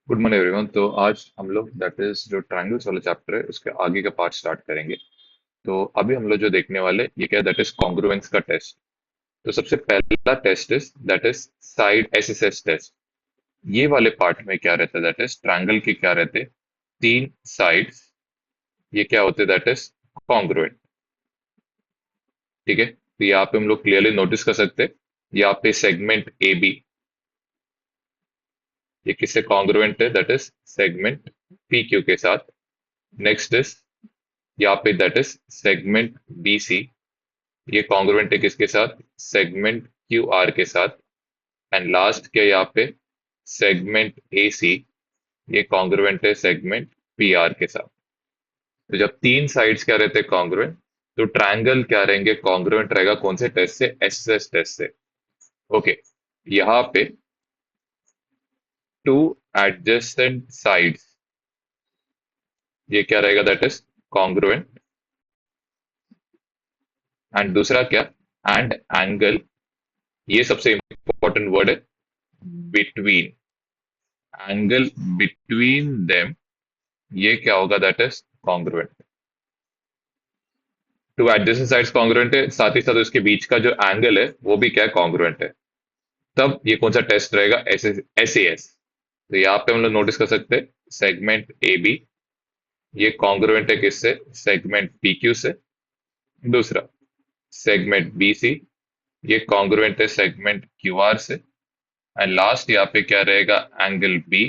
Good morning everyone. तो आज हम लोग दैट इज जो ट्रायंगल्स वाला चैप्टर है उसके आगे का पार्ट स्टार्ट करेंगे। तो अभी हम लोग जो देखने वाले ये क्या दैट इज कॉन्ग्रुएंस का टेस्ट। तो सबसे पहला test is that is side SSS test. ये वाले पार्ट में क्या रहता है दैट इज ट्रायंगल के क्या रहते हैं, तीन साइड्स। ये क्या होते हैं दैट इज कॉन्ग्रुएंट। ठीक है, तो यहाँ पे हम लोग क्लियरली नोटिस कर सकते हैं, यहाँ पे सेगमेंट ए बी ये किससे कॉन्ग्रुएंट है that is segment P Q के साथ। नेक्स्ट इज यहाँ पे that is segment B C ये कॉन्ग्रुएंट है किसके साथ, सेगमेंट क्यू आर के साथ। एंड लास्ट क्या यहाँ पे सेगमेंट ए सी ये कॉन्ग्रुएंट है सेगमेंट पी आर के साथ। तो जब तीन साइड्स क्या रहते हैं कॉन्ग्रुएंट, तो ट्रायंगल क्या रहेंगे कॉन्ग्रुएंट रहेगा कौन से टेस्ट से, एसएस टेस्ट से। ओके, यहाँ पे टू एडजेसेंट साइड्स ये क्या रहेगा दैट इज कॉन्ग्रुएंट। एंड दूसरा क्या, एंड एंगल, ये सबसे इंपॉर्टेंट वर्ड है, बिटवीन, एंगल बिटवीन देम ये क्या होगा that is congruent. Two adjacent sides congruent है, साथ ही साथ उसके बीच का जो एंगल है वो भी क्या है कॉन्ग्रुएंट है। तब ये कौन सा टेस्ट रहेगा, एस एस ए एस। तो यहाँ पे हम लोग नोटिस कर सकते हैं सेगमेंट ए बी ये कॉन्ग्रुएंट है किससे, सेगमेंट पी क्यू से। दूसरा सेगमेंट बी सी ये कॉन्ग्रुएंट है सेगमेंट क्यू आर से। एंड लास्ट यहाँ पे क्या रहेगा, एंगल बी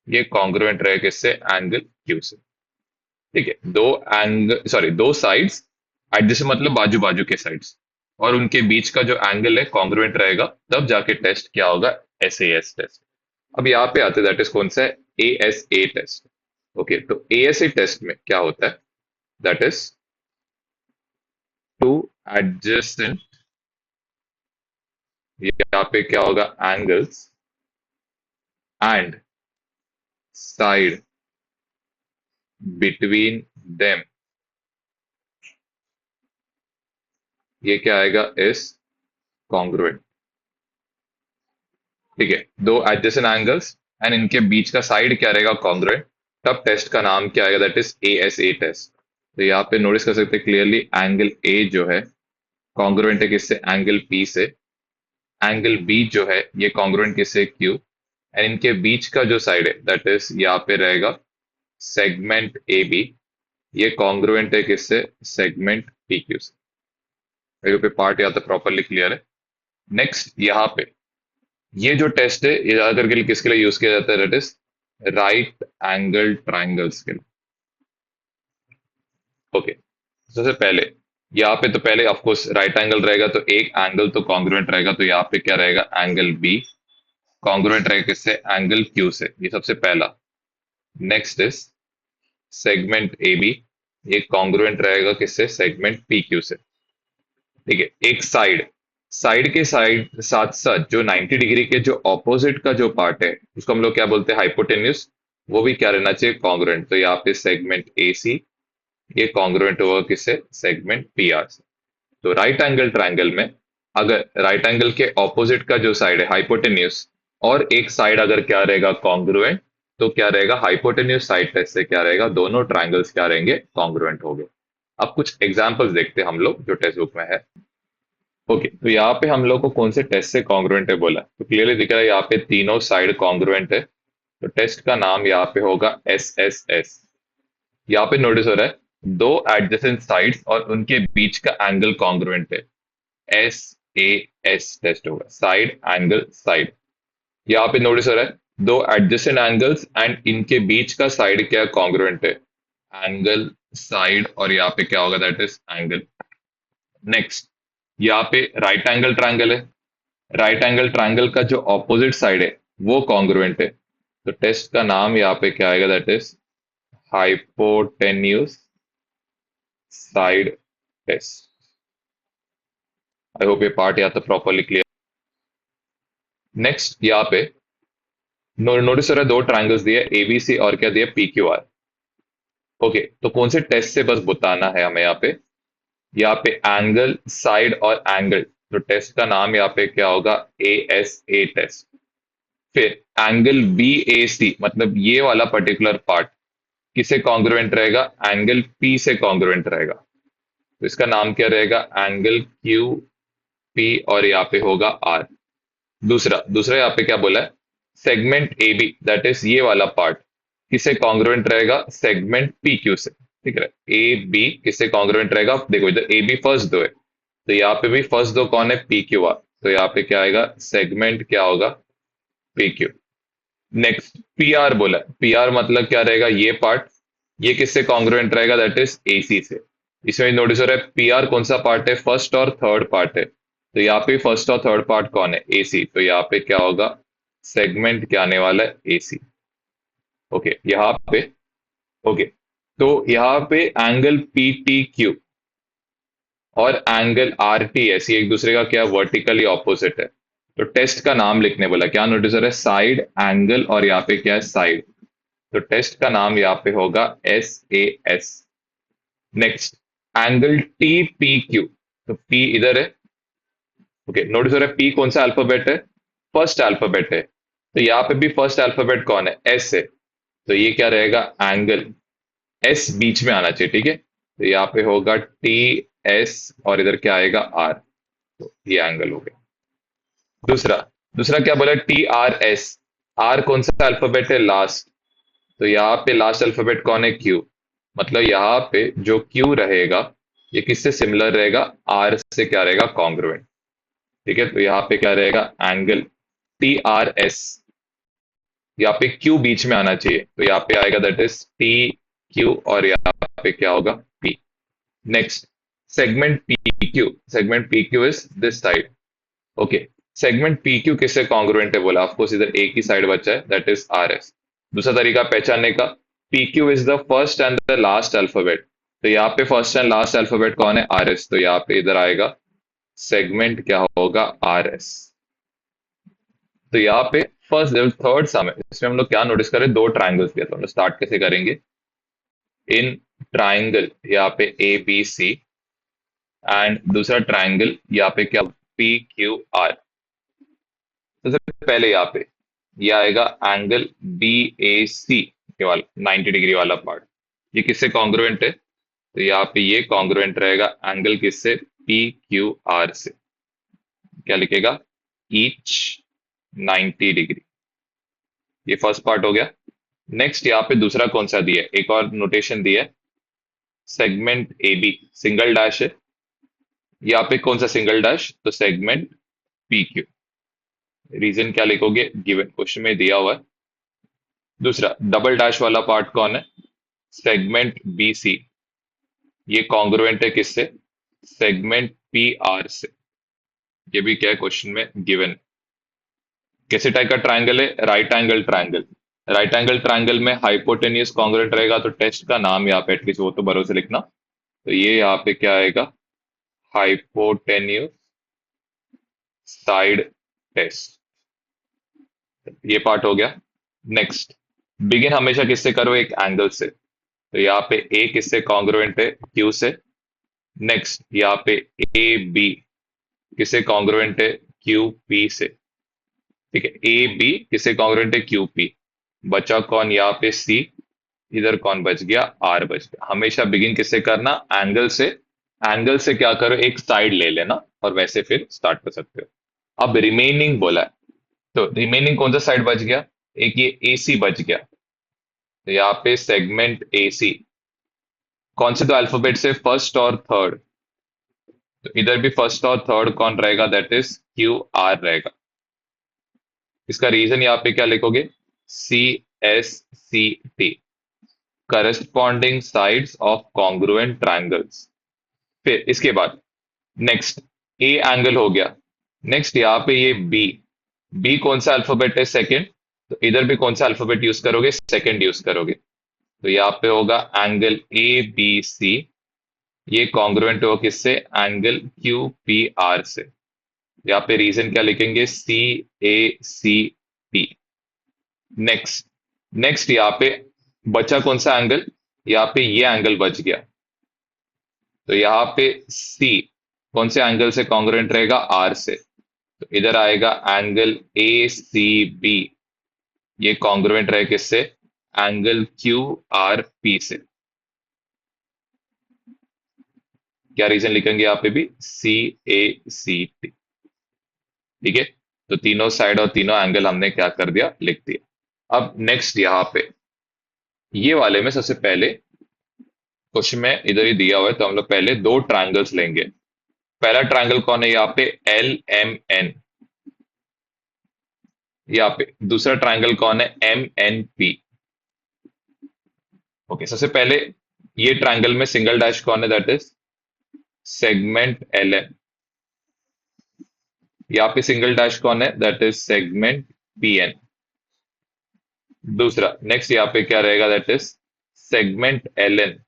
ये कॉन्ग्रुएंट रहेगा किससे, एंगल क्यू से। ठीक है, दो एंगल सॉरी दो साइड्स एडजेसेंट मतलब बाजू बाजू के साइड्स, और उनके बीच का जो एंगल है कॉन्ग्रुएंट रहेगा, तब जाके टेस्ट क्या होगा, एस ए एस टेस्ट। अब यहाँ पे आते दैट इज कौन सा है, A S A test. Okay, तो ए एस ए टेस्ट में क्या होता है दैट इज टू एडजेसेंट, यहाँ पे क्या होगा angles and side between them ये क्या आएगा, इस कॉन्ग्रुएंट। ठीक है, दो एडजेसेंट एंगल्स एंड इनके बीच का साइड क्या रहेगा कॉन्ग्रुएंट, तब टेस्ट का नाम क्या आएगा that is A S A test. तो यहाँ पे नोटिस कर सकते हैं क्लियरली एंगल ए जो है कॉन्ग्रुएंट है किससे, एंगल पी से। एंगल बी जो है ये कॉन्ग्रुएंट किससे, क्यू। एंड इनके बीच का जो साइड है दैट इज यहाँ पे रहेगा सेगमेंट ए बी ये कॉन्ग्रुएंट है किससे, सेगमेंट पी क्यू से। यहाँ पे पार्ट या तो प्रॉपरली क्लियर है। नेक्स्ट यहाँ पे ये जो टेस्ट है ये ज्यादातर के लिए किसके लिए यूज किया जाता है, that is right angle triangles के लिए। ओके, सबसे पहले यहाँ पे तो पहले ऑफ कोर्स राइट एंगल रहेगा, तो एक एंगल तो कॉन्ग्रुएंट रहेगा, तो यहाँ पे क्या रहेगा एंगल बी कॉन्ग्रुएंट रहेगा किससे, एंगल क्यू से, ये सबसे पहला। Next is segment A B ये कॉन्ग्रुएंट रहेगा किससे, सेगमेंट पी क्यू से। ठीक है, एक साइड, साइड के साइड साथ साथ जो 90 डिग्री के जो ऑपोजिट का जो पार्ट है उसको हम लोग क्या बोलते हैं, हाइपोटेन्यूज, वो भी क्या रहना चाहिए कॉन्ग्रुएंट। तो यहाँ पे सेगमेंट ए सी ये कॉन्ग्रुएंट होगा किससे, सेगमेंट पी आर से। तो राइट एंगल ट्रायंगल में अगर राइट एंगल के ऑपोजिट का जो साइड है हाइपोटेन्यूज, और एक साइड अगर क्या रहेगा कॉन्ग्रुएंट, तो क्या रहेगा हाइपोटेन्यूज साइड टेस्ट से क्या रहेगा, दोनों ट्रायंगल्स क्या रहेंगे कॉन्ग्रुएंट हो गए। अब कुछ एग्जांपल्स देखते हैं हम लोग जो टेक्स्ट बुक में है। ओके, तो यहाँ पे हम लोग को कौन से टेस्ट से कॉन्ग्रुएंट है बोला, तो क्लियरली दिख रहा है यहाँ पे तीनों साइड कॉन्ग्रुएंट है। तो टेस्ट का नाम यहाँ पे होगा एस एस एस। यहाँ पे नोटिस हो रहा है दो एडजेसेंट साइड्स और उनके बीच का एंगल कॉन्ग्रुएंट है, एस ए एस टेस्ट होगा, साइड एंगल साइड। यहाँ पे नोटिस हो रहा है दो एडजेसेंट एंगल्स एंड इनके बीच का साइड क्या कॉन्ग्रुएंट है, एंगल साइड, और यहाँ पे क्या होगा दैट इज एंगल। नेक्स्ट यहाँ पे राइट एंगल ट्रायंगल है, राइट एंगल ट्रायंगल का जो ऑपोजिट साइड है वो कॉन्ग्रुएंट है। तो टेस्ट का नाम यहाँ पे क्या आएगा that is hypotenuse side test. I hope ये पार्ट या तो प्रॉपरली क्लियर। नेक्स्ट यहाँ पे नोटिस हो रहा है दो ट्रायंगल्स दिए एबीसी और क्या दिया, पी क्यू आर। ओके, तो कौन से टेस्ट से बस बताना है हमें यहाँ पे, यहाँ पे एंगल साइड और एंगल, तो टेस्ट का नाम यहाँ पे क्या होगा, ए एस ए टेस्ट। फिर एंगल बी ए सी, मतलब ये वाला पर्टिकुलर पार्ट किसे कॉन्ग्रुएंट रहेगा? एंगल पी से कॉन्ग्रुएंट रहेगा। तो इसका नाम क्या रहेगा? एंगल क्यू पी, और यहाँ पे होगा आर। दूसरा दूसरा यहाँ पे क्या बोला है? Segment A B, that is ये वाला पार्ट किसे कॉन्ग्रुएंट रहेगा? सेगमेंट पी क्यू से। ठीक है, ए बी किससे कॉन्ग्रुएंट रहेगा? देखो इधर ए बी फर्स्ट दो है, तो यहाँ पे भी फर्स्ट दो कौन है? P Q are. तो यहाँ पे क्या आएगा? सेगमेंट क्या होगा? P Q. Next P R बोला, पी आर मतलब क्या रहेगा? ये पार्ट, ये किससे कॉन्ग्रुएंट रहेगा? दैट इज ए सी से। इसमें नोटिस हो रहा है पी आर कौन सा पार्ट है? फर्स्ट और थर्ड पार्ट है। तो यहाँ पे फर्स्ट और थर्ड पार्ट कौन है? ए सी। तो यहाँ पे क्या होगा? सेगमेंट क्या आने वाला है? ए सी। ओके, यहाँ पे ओके, तो यहाँ पे एंगल पी टी क्यू और एंगल आर टी एस ये एक दूसरे का क्या? वर्टिकली ऑपोजिट है। तो टेस्ट का नाम लिखने बोला, क्या नोटिस हो रहा है? साइड एंगल, और यहाँ पे क्या है? साइड। तो टेस्ट का नाम यहाँ पे होगा S A S. Next angle T P Q, तो पी इधर है। ओके, नोटिस हो रहा है पी कौन सा अल्फाबेट है? फर्स्ट अल्फाबेट है। तो यहाँ पे भी फर्स्ट अल्फाबेट कौन है? एस है। तो ये क्या रहेगा? एंगल एस बीच में आना चाहिए। ठीक है, तो यहाँ पे होगा टी एस, और इधर क्या आएगा? आर। तो ये एंगल हो गया। दूसरा दूसरा क्या बोला? T R S. आर कौन सा अल्फाबेट है? लास्ट। तो यहाँ पे लास्ट अल्फाबेट कौन है? क्यू। मतलब यहाँ पे जो क्यू रहेगा ये किससे सिमिलर रहेगा? आर से क्या रहेगा? कॉन्ग्रुएंट। ठीक है, तो यहाँ पे क्या रहेगा? एंगल टी आर एस, यहाँ पे क्यू बीच में आना चाहिए, तो यहाँ पे आएगा दैट इज टी क्यू, और यहाँ पे क्या होगा? P. Next segment P Q, segment P Q is this side. Okay, segment P Q किससे कॉन्ग्रुएंट है बोला? ऑफकोर्स इधर एक ही साइड बचा है, दैट इज आर एस। दूसरा तरीका पहचानने का, P Q is the first and the last alphabet. तो यहाँ पे फर्स्ट एंड लास्ट अल्फाबेट कौन है? R S. तो यहाँ पे इधर आएगा सेगमेंट क्या होगा? R S. तो यहाँ पे फर्स्ट थर्ड सम है, इसमें हम लोग क्या नोटिस करें? दो ट्राइंगल्स दिया, तो हम लोग स्टार्ट कैसे करेंगे? इन ट्राइंगल यहाँ पे ए बी सी, एंड दूसरा ट्राइंगल यहाँ पे क्या? P Q are. तो सबसे पहले यहाँ पे ये आएगा एंगल बी ए सी के वाला 90 डिग्री वाला पार्ट, ये किससे कॉन्ग्रुएंट है? तो यहाँ पे ये कॉन्ग्रुएंट रहेगा एंगल किससे? पी क्यू आर से। क्या लिखेगा? Each 90 degree. ये फर्स्ट पार्ट हो गया। नेक्स्ट यहाँ पे दूसरा कौन सा दिया है? एक और नोटेशन दिया है, segment A B, single dash है। यहाँ पे कौन सा सिंगल डैश? तो सेगमेंट पी क्यू। रीजन क्या लिखोगे? गिवन क्वेश्चन में दिया हुआ है। दूसरा डबल डैश वाला पार्ट कौन है? सेगमेंट बी सी, ये कॉन्ग्रुएंट है किससे? सेगमेंट पी आर से। ये भी क्या है? क्वेश्चन में गिवन। कैसे टाइप का ट्राइंगल है? Right angle triangle. Right angle triangle में हाइपोटेन्यूज कॉन्ग्रुएंट रहेगा, तो टेस्ट का नाम यहाँ पे एटलीस्ट वो तो भरोसे लिखना। तो ये यहाँ पे क्या आएगा? Hypotenuse side test. ये पार्ट हो गया। नेक्स्ट, बिगिन हमेशा किससे करो? एक एंगल से। तो यहाँ पे ए किससे कॉन्ग्रुएंट है? क्यू से। नेक्स्ट यहाँ पे ए बी किससे कॉन्ग्रुएंट है? क्यू पी से। ठीक है, ए बी किससे कॉन्ग्रुएंट है? Q P. बचा कौन यहाँ पे? सी। इधर कौन बच गया? आर बच गया। हमेशा बिगिन किससे करना? एंगल से। एंगल से क्या करो? एक साइड ले लेना, और वैसे फिर स्टार्ट कर सकते हो। अब रिमेनिंग बोला है, तो रिमेनिंग कौन सा साइड बच गया? एक ये ए सी बच गया। तो यहाँ पे सेगमेंट ए सी कौन से दो अल्फाबेट से? फर्स्ट और थर्ड। तो इधर भी फर्स्ट और थर्ड कौन रहेगा? दैट इज क्यू आर रहेगा। इसका रीजन यहाँ पे क्या लिखोगे? C S C T, corresponding sides of congruent triangles. फिर इसके बाद नेक्स्ट ए एंगल हो गया। नेक्स्ट यहाँ पे ये बी, बी कौन सा अल्फाबेट है? सेकंड। तो इधर भी कौन सा अल्फाबेट यूज करोगे? सेकंड यूज करोगे। तो यहाँ पे होगा एंगल ए बी सी, ये कॉन्ग्रुएंट हो किससे? एंगल क्यू पी आर से। यहाँ पे रीजन क्या लिखेंगे? सी A C P. Next next यहाँ पे बचा कौन सा एंगल? यहाँ पे ये एंगल बच गया। तो यहाँ पे सी कौन से एंगल से कॉन्ग्रुएंट रहेगा? आर से। तो इधर आएगा एंगल ए सी बी, ये कॉन्ग्रुएंट रहे किससे? एंगल क्यू आर पी से। क्या रीजन लिखेंगे यहाँ पे भी? सी ए सी टी। ठीक है, तो तीनों साइड और तीनों एंगल हमने क्या कर दिया? लिख दिया। अब नेक्स्ट यहाँ पे ये वाले में सबसे पहले क्वेश्चन में इधर ही दिया हुआ है, तो हम लोग पहले दो ट्रायंगल्स लेंगे। पहला ट्रायंगल कौन है यहाँ पे? L M N. यहाँ पे दूसरा ट्रायंगल कौन है? M N P. ओके, सबसे पहले ये ट्रायंगल में सिंगल डैश कौन है? That is segment L N. यहाँ पे सिंगल डैश कौन है? That is segment P N. दूसरा नेक्स्ट यहाँ पे क्या रहेगा? That is segment L N.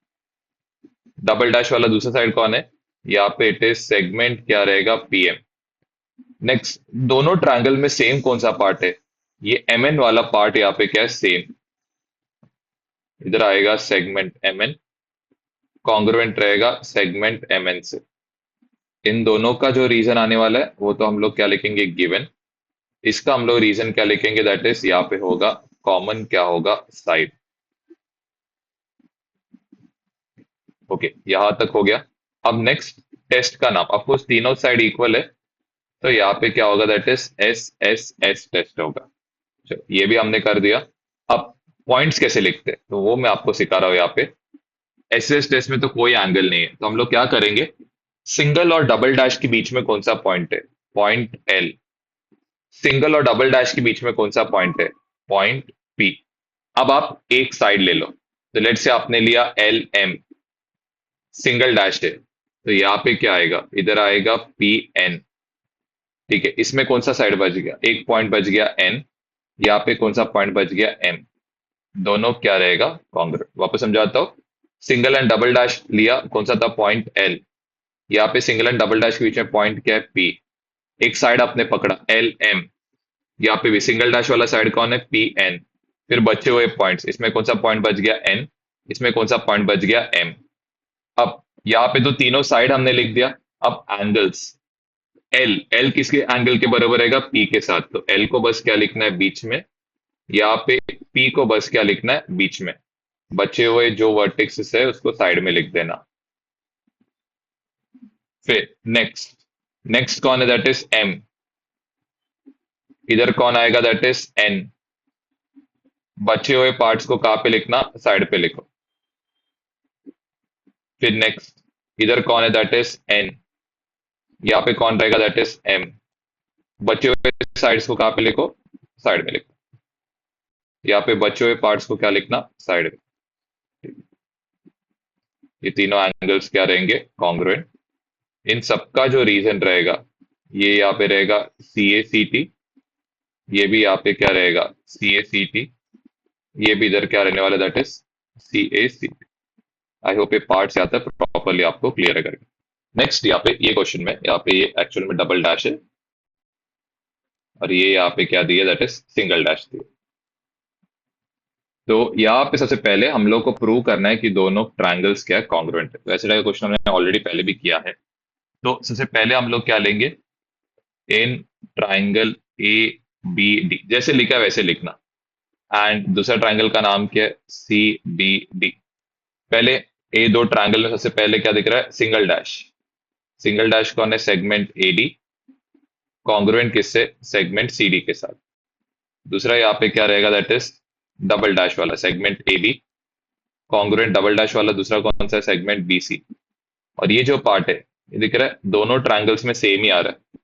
Double dash वाला दूसरा साइड कौन है? यहाँ पे इट इज सेगमेंट क्या रहेगा? P M. नेक्स्ट, दोनों ट्रायंगल में सेम कौन सा पार्ट है? ये एम एन वाला पार्ट यहाँ पे क्या है? सेम। इधर आएगा सेगमेंट एम एन, कॉन्ग्रुएंट रहेगा सेगमेंट एम एन से। इन दोनों का जो रीजन आने वाला है वो तो हम लोग क्या लिखेंगे? गिवन। इसका हम लोग रीजन क्या लिखेंगे? दैट इज यहाँ पे होगा कॉमन क्या होगा? साइड। ओके, यहां तक हो गया। अब नेक्स्ट टेस्ट का नाम, ऑफकोर्स तीनों साइड इक्वल है, तो यहाँ पे क्या होगा? That is S S S test होगा। चलो, ये भी हमने कर दिया। अब पॉइंट्स कैसे लिखते हैं तो वो मैं आपको सिखा रहा हूँ यहाँ पे। एस एस टेस्ट में तो कोई एंगल नहीं है, तो हम लोग क्या करेंगे? सिंगल और डबल डैश के बीच में कौन सा पॉइंट है? Point L. सिंगल और डबल डैश के बीच में कौन सा पॉइंट है? Point P. अब आप एक साइड ले लो, तो लेट से आपने लिया एल एम, सिंगल डैश है, तो यहाँ पे क्या आएगा? इधर आएगा पी एन। ठीक है, इसमें कौन सा साइड बच गया? एक पॉइंट बच गया एन। यहाँ पे कौन सा पॉइंट बच गया? एम। दोनों क्या रहेगा? कॉन्ग्रुएंट। वापस समझाता हूँ। सिंगल एंड डबल डैश लिया, कौन सा था? Point L. यहाँ पे सिंगल एंड डबल डैश के बीच में पॉइंट क्या है? पी। एक साइड आपने पकड़ा एल एम, यहाँ पे भी सिंगल डैश वाला साइड कौन है? P N. फिर बचे हुए पॉइंट्स, इसमें कौन सा पॉइंट बच गया? एन। इसमें कौन सा पॉइंट बच गया? एम। अब यहाँ पे तो तीनों साइड हमने लिख दिया। अब एंगल्स, एल एल किसके एंगल के बराबर रहेगा? पी के साथ, तो एल को बस क्या लिखना है? बीच में। यहाँ पे पी को बस क्या लिखना है? बीच में। बचे हुए जो वर्टेक्सेस है उसको साइड में लिख देना। फिर नेक्स्ट, नेक्स्ट कौन है? That is M. इधर कौन आएगा? That is N. बचे हुए पार्ट्स को कहाँ पे लिखना? साइड पे लिखो। फिर नेक्स्ट, इधर कौन है? That is N. यहाँ पे कौन रहेगा? That is M. बचे हुए साइड्स को कहाँ पे लिखो? साइड में लिखो। यहाँ पे बचे हुए पार्ट्स को क्या लिखना? साइड में। ये तीनों एंगल्स क्या रहेंगे? कॉन्ग्रुएंट। इन सबका जो रीजन रहेगा, ये यहाँ पे रहेगा सी ए सी टी। ये भी यहाँ पे क्या रहेगा? C A C T. ये भी इधर क्या रहने वाला? That is C A C T. I hope ये पार्ट्स यहाँ तक प्रॉपरली आपको क्लियर है करके। नेक्स्ट यहाँ पे ये क्वेश्चन में, यहाँ पे ये एक्चुअल में डबल डैश है, और ये यहाँ पे क्या दिया? दैट इज सिंगल डैश दिया। तो यहाँ पे सबसे पहले हम लोग को प्रूव करना है कि दोनों ट्रायंगल्स क्या है? कॉन्ग्रुएंट है। वैसे टाइप क्वेश्चन हमने ऑलरेडी पहले भी किया है। तो सबसे पहले हम लोग क्या लेंगे? In triangle A B D, जैसे लिखा है वैसे लिखना। एंड दूसरा ट्राइंगल का नाम क्या है? C B D. पहले ए दो ट्राइंगल में सबसे पहले क्या दिख रहा है? Single dash. सिंगल डैश कौन है? Segment A D. कॉन्ग्रुएंट किससे? सेगमेंट सी डी के साथ। दूसरा यहाँ पे क्या रहेगा? दैट इज डबल डैश वाला segment A B. Congruent double dash वाला दूसरा कौन सा है? Segment B C. और ये जो पार्ट है, ये दिख रहा है दोनों ट्राइंगल्स में सेम ही आ रहा है,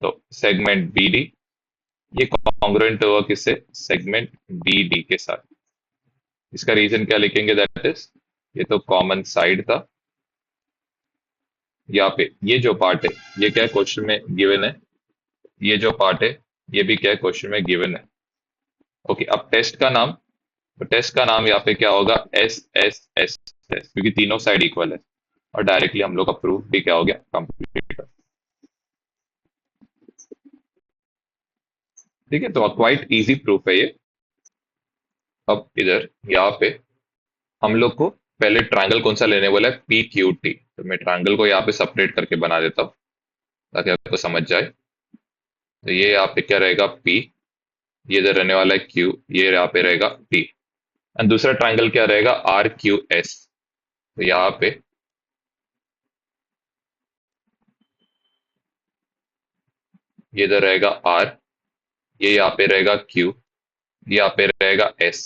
तो सेगमेंट बी डी। ये कॉन्ग्रुएंट होगा किससे? सेगमेंट बी डी के साथ। इसका रीजन क्या लिखेंगे? दैट इज, ये तो कॉमन साइड था। यहाँ पे ये जो पार्ट है, ये क्या है? क्वेश्चन में गिवन है। ये जो पार्ट है, ये भी क्या है? क्वेश्चन में गिवन है। ओके, अब टेस्ट का नाम, तो टेस्ट का नाम यहाँ पे क्या होगा? एस एस एस टेस्ट, क्योंकि तीनों साइड इक्वल है। और डायरेक्टली हम लोग का प्रूफ भी क्या हो गया? कंप्लीट। ठीक है, तो क्वाइट इजी प्रूफ है ये। अब इधर यहाँ पे हम लोग को पहले ट्रायंगल कौन सा लेने वाला है? P Q T. तो मैं ट्रायंगल को यहाँ पे सेपरेट करके बना देता हूँ ताकि आपको समझ जाए। तो ये यहाँ पे क्या रहेगा? पी। ये इधर रहने वाला है क्यू, ये यहाँ पे रहेगा टी। एंड दूसरा ट्राइंगल क्या रहेगा, आर क्यू एस। तो यहाँ पे ये इधर रहेगा आर, ये यहाँ पे रहेगा क्यू, यहाँ पे रहेगा एस।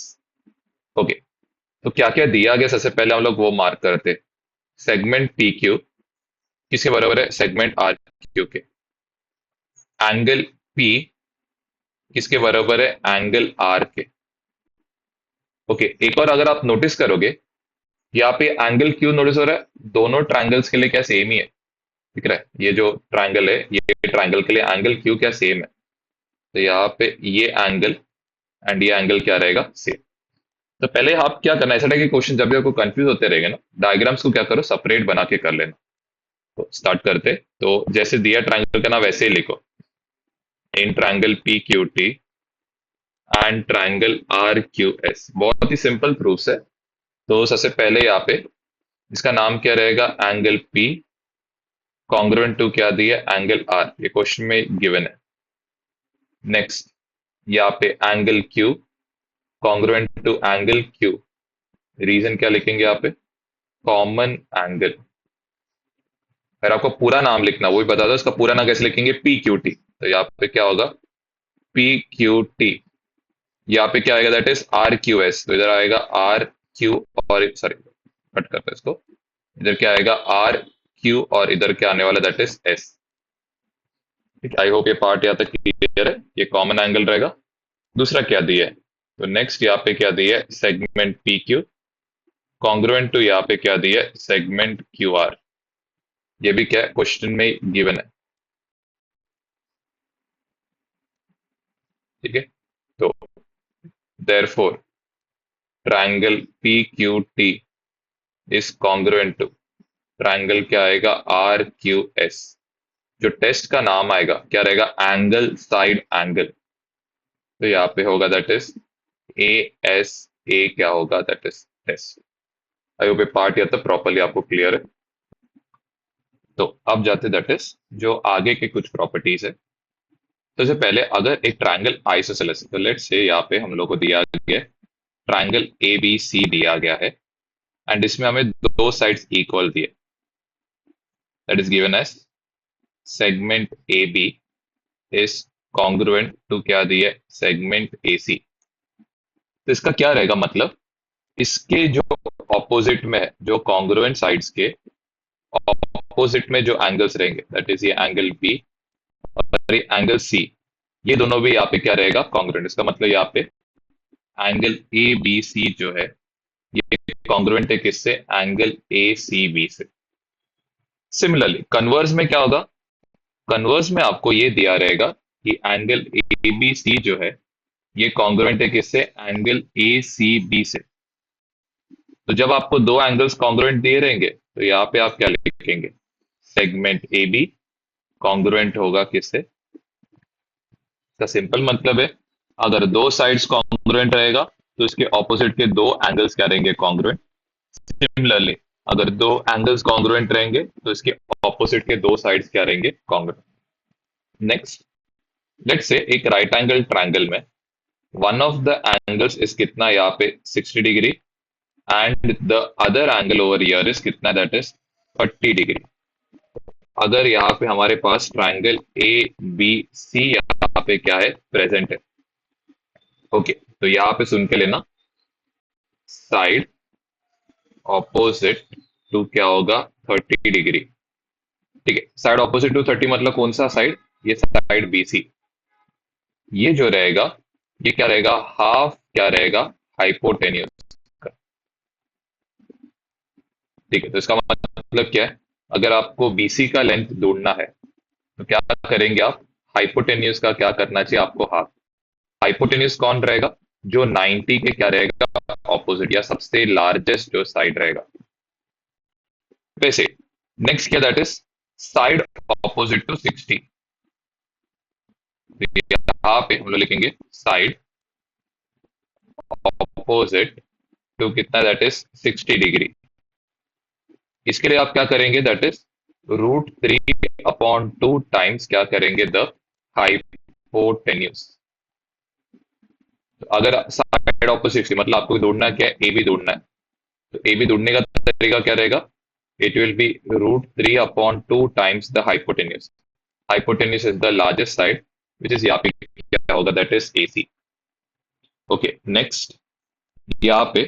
ओके, तो क्या क्या दिया गया सबसे पहले हम लोग वो मार्क करते। सेगमेंट पी क्यू किसके बराबर है, सेगमेंट आर क्यू के। एंगल पी किसके बराबर है, एंगल आर के। ओके, एक और अगर आप नोटिस करोगे, यहाँ पे एंगल क्यू नोटिस हो रहा है, दोनों ट्राइंगल्स के लिए क्या सेम ही है, दिख रहा है, ये जो ट्राइंगल है ये ट्राइंगल के लिए एंगल क्यू क्या सेम है। तो यहाँ पे ये एंगल एंड ये एंगल क्या रहेगा, सेम। तो पहले आप क्या करना है, ऐसा कि क्वेश्चन जब भी आपको कंफ्यूज होते रहेंगे ना, डायग्राम्स को क्या करो, सेपरेट बना के कर लेना। तो स्टार्ट करते, तो जैसे दिया ट्राइंगल का ना वैसे ही लिखो, in triangle P Q T and triangle R Q S. बहुत ही सिंपल प्रूफ है। तो सबसे पहले यहाँ पे इसका नाम क्या रहेगा, एंगल पी कॉन्ग्रुएंट टू क्या दिया, एंगल आर, ये क्वेश्चन में गिवन है। नेक्स्ट यहाँ पे angle Q congruent to angle Q, reason क्या लिखेंगे यहाँ पे, कॉमन एंगल। अगर आपको पूरा नाम लिखना वही बता दो, इसका पूरा नाम कैसे लिखेंगे, पी क्यू टी। तो यहाँ पे क्या होगा, पी क्यू टी। यहाँ पे क्या आएगा, that is R Q S. तो इधर आएगा आर क्यू, और सॉरी कट करते हैं इसको, इधर क्या आएगा आर क्यू, और इधर क्या आने वाला, दैट इज एस। ठीक है, आई होप ये पार्ट यहाँ तक क्लियर है। ये कॉमन एंगल रहेगा। दूसरा क्या दिया है, तो नेक्स्ट यहाँ पे क्या दिया है, segment P Q congruent to यहाँ पे क्या दिया है, सेगमेंट क्यू आर। ये भी क्या क्वेश्चन में गिवन है। ठीक है, तो therefore triangle PQT is congruent to triangle क्या आएगा, आर क्यू एस। जो टेस्ट का नाम आएगा क्या रहेगा, एंगल साइड एंगल। तो यहाँ पे होगा that is A S A, क्या होगा, that is test. I hope ये पार्ट या तो प्रॉपरली आपको क्लियर है। तो अब जाते दैट इज जो आगे के कुछ प्रॉपर्टीज है। तो इससे पहले अगर एक ट्राइंगल आइसोसेलेस, तो लेट्स से यहाँ पे हम लोग को दिया गया ट्राइंगल ए बी सी दिया गया है, एंड इसमें हमें दो साइड्स इक्वल दिए, that is given as segment A B is congruent to क्या दिया, सेगमेंट ए सी। तो इसका क्या रहेगा मतलब, इसके जो ऑपोजिट में है, जो कॉन्ग्रुएंट साइड्स के ऑपोजिट में जो एंगल्स रहेंगे, दैट इज ये एंगल बी और ये एंगल सी, ये दोनों भी यहाँ पे क्या रहेगा, कॉन्ग्रुएंट। इसका मतलब यहाँ पे एंगल ए बी सी जो है ये कॉन्ग्रुएंट है किससे, एंगल ए सी बी से। सिमिलरली कन्वर्स में क्या होगा, कन्वर्स में आपको ये दिया रहेगा कि एंगल ए बी सी जो है ये कॉन्ग्रुएंट है किससे, एंगल ए सी बी से। तो जब आपको दो एंगल्स कॉन्ग्रुएंट दिए रहेंगे, तो यहाँ पे आप क्या लिखेंगे, सेगमेंट ए बी कॉन्ग्रुएंट होगा किससे। इसका सिंपल मतलब है, अगर दो साइड्स कॉन्ग्रुएंट रहेगा तो इसके ऑपोजिट के दो एंगल्स क्या रहेंगे, कॉन्ग्रुएंट। सिमिलरली अगर दो एंगल्स कॉन्ग्रुएंट रहेंगे तो इसके ऑपोजिट के दो साइड्स क्या रहेंगे, कॉन्ग्रुएंट। नेक्स्ट लेट्स से एक राइट एंगल ट्रायंगल में one of the angles is कितना, यहाँ पे 60 degree, and the other angle over here is कितना, दैट इज 30 डिग्री। अगर यहाँ पे हमारे पास ट्राइंगल ए बी सी यहाँ पे क्या है, प्रेजेंट है। ओके, तो यहाँ पे सुन के लेना, साइड ऑपोजिट टू क्या होगा, 30 डिग्री। ठीक है, साइड ऑपोजिट टू 30 मतलब कौन सा साइड, ये साइड बी सी। ये जो रहेगा ये क्या रहेगा, हाफ क्या रहेगा, हाइपोटेन्यूज का। ठीक है, तो इसका मतलब क्या है, अगर आपको बीसी का लेंथ ढूंढना है तो क्या करेंगे आप, हाइपोटेन्यूज का क्या करना चाहिए आपको, हाफ। हाइपोटेन्यूज कौन रहेगा, जो 90 के क्या रहेगा, ऑपोजिट या सबसे लार्जेस्ट जो साइड रहेगा। वैसे नेक्स्ट क्या, that is side opposite to 60। यहाँ पे हम लोग लिखेंगे साइड ऑपोजिट टू कितना, दैट इज 60 डिग्री। इसके लिए आप क्या करेंगे, दैट इज √3/2 टाइम्स क्या करेंगे, द हाइपोटेन्यूज। तो अगर साइड ऑपोजिट थी, मतलब आपको ढूंढना क्या है, ए बी ढूंढना है। तो ए बी ढूंढने का तरीका क्या रहेगा? It will be √3/2 times the hypotenuse. Hypotenuse is the largest side, which is यहाँ पे क्या होगा, that is A C. Okay, next यहाँ पे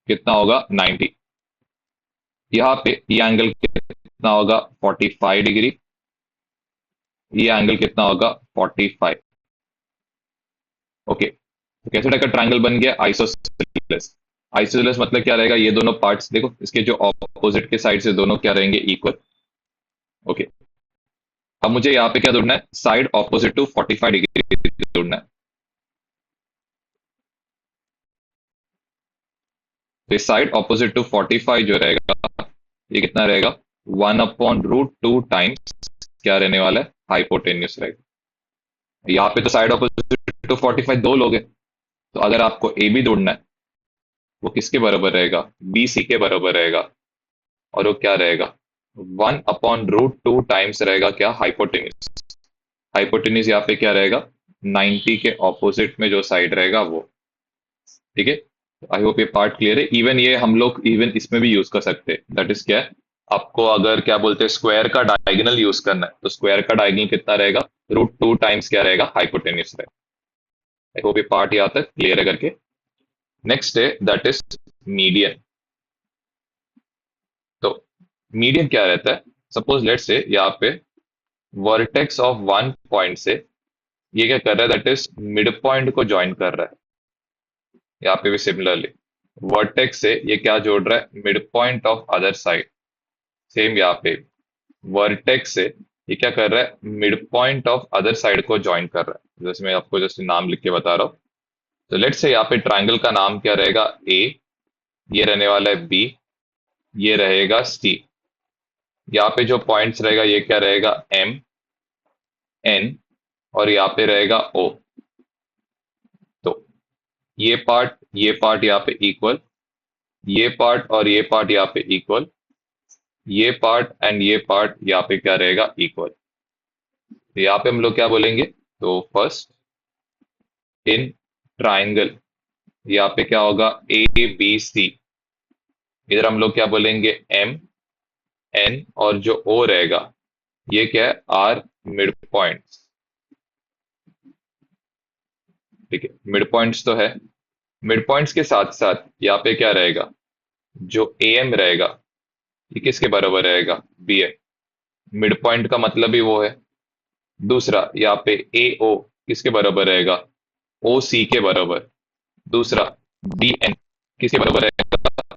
कितना होगा, 90। यहाँ पे ये एंगल कितना होगा, 45 डिग्री। ये एंगल कितना होगा, 45। ओके, तो कैसे टाइप का ट्राइंगल बन गया, आइसोसेलेस। आइसोसेलेस मतलब क्या रहेगा, ये दोनों पार्ट्स देखो, इसके जो ऑपोजिट के साइड से दोनों क्या रहेंगे, इक्वल। ओके, अब मुझे यहाँ पे क्या ढूंढना है, साइड ऑपोजिट टू 45 डिग्री ढूंढना है। तो साइड ऑपोजिट टू 45 जो रहेगा, ये कितना रहेगा, 1/√2 टाइम्स क्या रहने वाला है, हाइपोटेन्यूस रहेगा। यहाँ पे तो साइड ऑपोजिट टू 45 दो लोग हैं, तो अगर आपको ए बी ढूंढना है, वो किसके बराबर रहेगा, बी सी के बराबर रहेगा। और वो क्या रहेगा, 1/√2 टाइम्स रहेगा क्या, हाइपोटेन्यूस। हाइपोटेन्यूस यहाँ पे क्या रहेगा, 90 के ऑपोजिट में जो साइड रहेगा वो। ठीक है, आई होप ये पार्ट क्लियर है। इवन ये हम लोग इवन इसमें भी यूज कर सकते हैं, दैट इज क्या है, आपको अगर क्या बोलते हैं, स्क्वायर का डायगोनल यूज करना है, तो स्क्वायर का डायगोनल कितना रहेगा, √2 टाइम्स क्या रहेगा, हाइपोटेन्यूस रहेगा। आई होप ये पार्ट यहाँ तक क्लियर है करके। नेक्स्ट है दैट इज मीडियन। तो मीडियन क्या रहता है, सपोज लेट से यहाँ पे वर्टेक्स ऑफ वन पॉइंट से ये क्या कर रहा है, दैट इज मिड पॉइंट को ज्वाइन कर रहा है। यहाँ पे भी सिमिलरली वर्टेक्स से ये क्या जोड़ रहा है, mid point of other side. Same यहाँ पे वर्टेक्स से ये क्या कर रहा है, mid point of other side को ज्वाइन कर रहा है। जैसे मैं आपको जैसे नाम लिख के बता रहा हूँ, तो लेट्स से यहाँ पे ट्राइंगल का नाम क्या रहेगा, ए, ये रहने वाला है बी, ये रहेगा सी। यहाँ पे जो पॉइंट्स रहेगा ये क्या रहेगा, एम, एन, और यहाँ पे रहेगा ओ। तो ये पार्ट यहाँ पे इक्वल, ये पार्ट और ये पार्ट यहाँ पे इक्वल, ये पार्ट एंड ये पार्ट यहाँ पे क्या रहेगा, इक्वल। तो यहाँ पे हम लोग क्या बोलेंगे, तो फर्स्ट इन ट्राइंगल यहाँ पे क्या होगा, ए बी सी, इधर हम लोग क्या बोलेंगे, एम, एन, और जो ओ रहेगा ये क्या है, आर मिड पॉइंट्स। ठीक है, मिड पॉइंट्स तो है। मिड पॉइंट्स के साथ साथ यहाँ पे क्या रहेगा, जो ए एम रहेगा ये किसके बराबर रहेगा, बी एम। मिड पॉइंट का मतलब ही वो है। दूसरा यहाँ पे ए ओ किसके बराबर रहेगा, ओ सी के बराबर। दूसरा डी एन किसके बराबर रहेगा,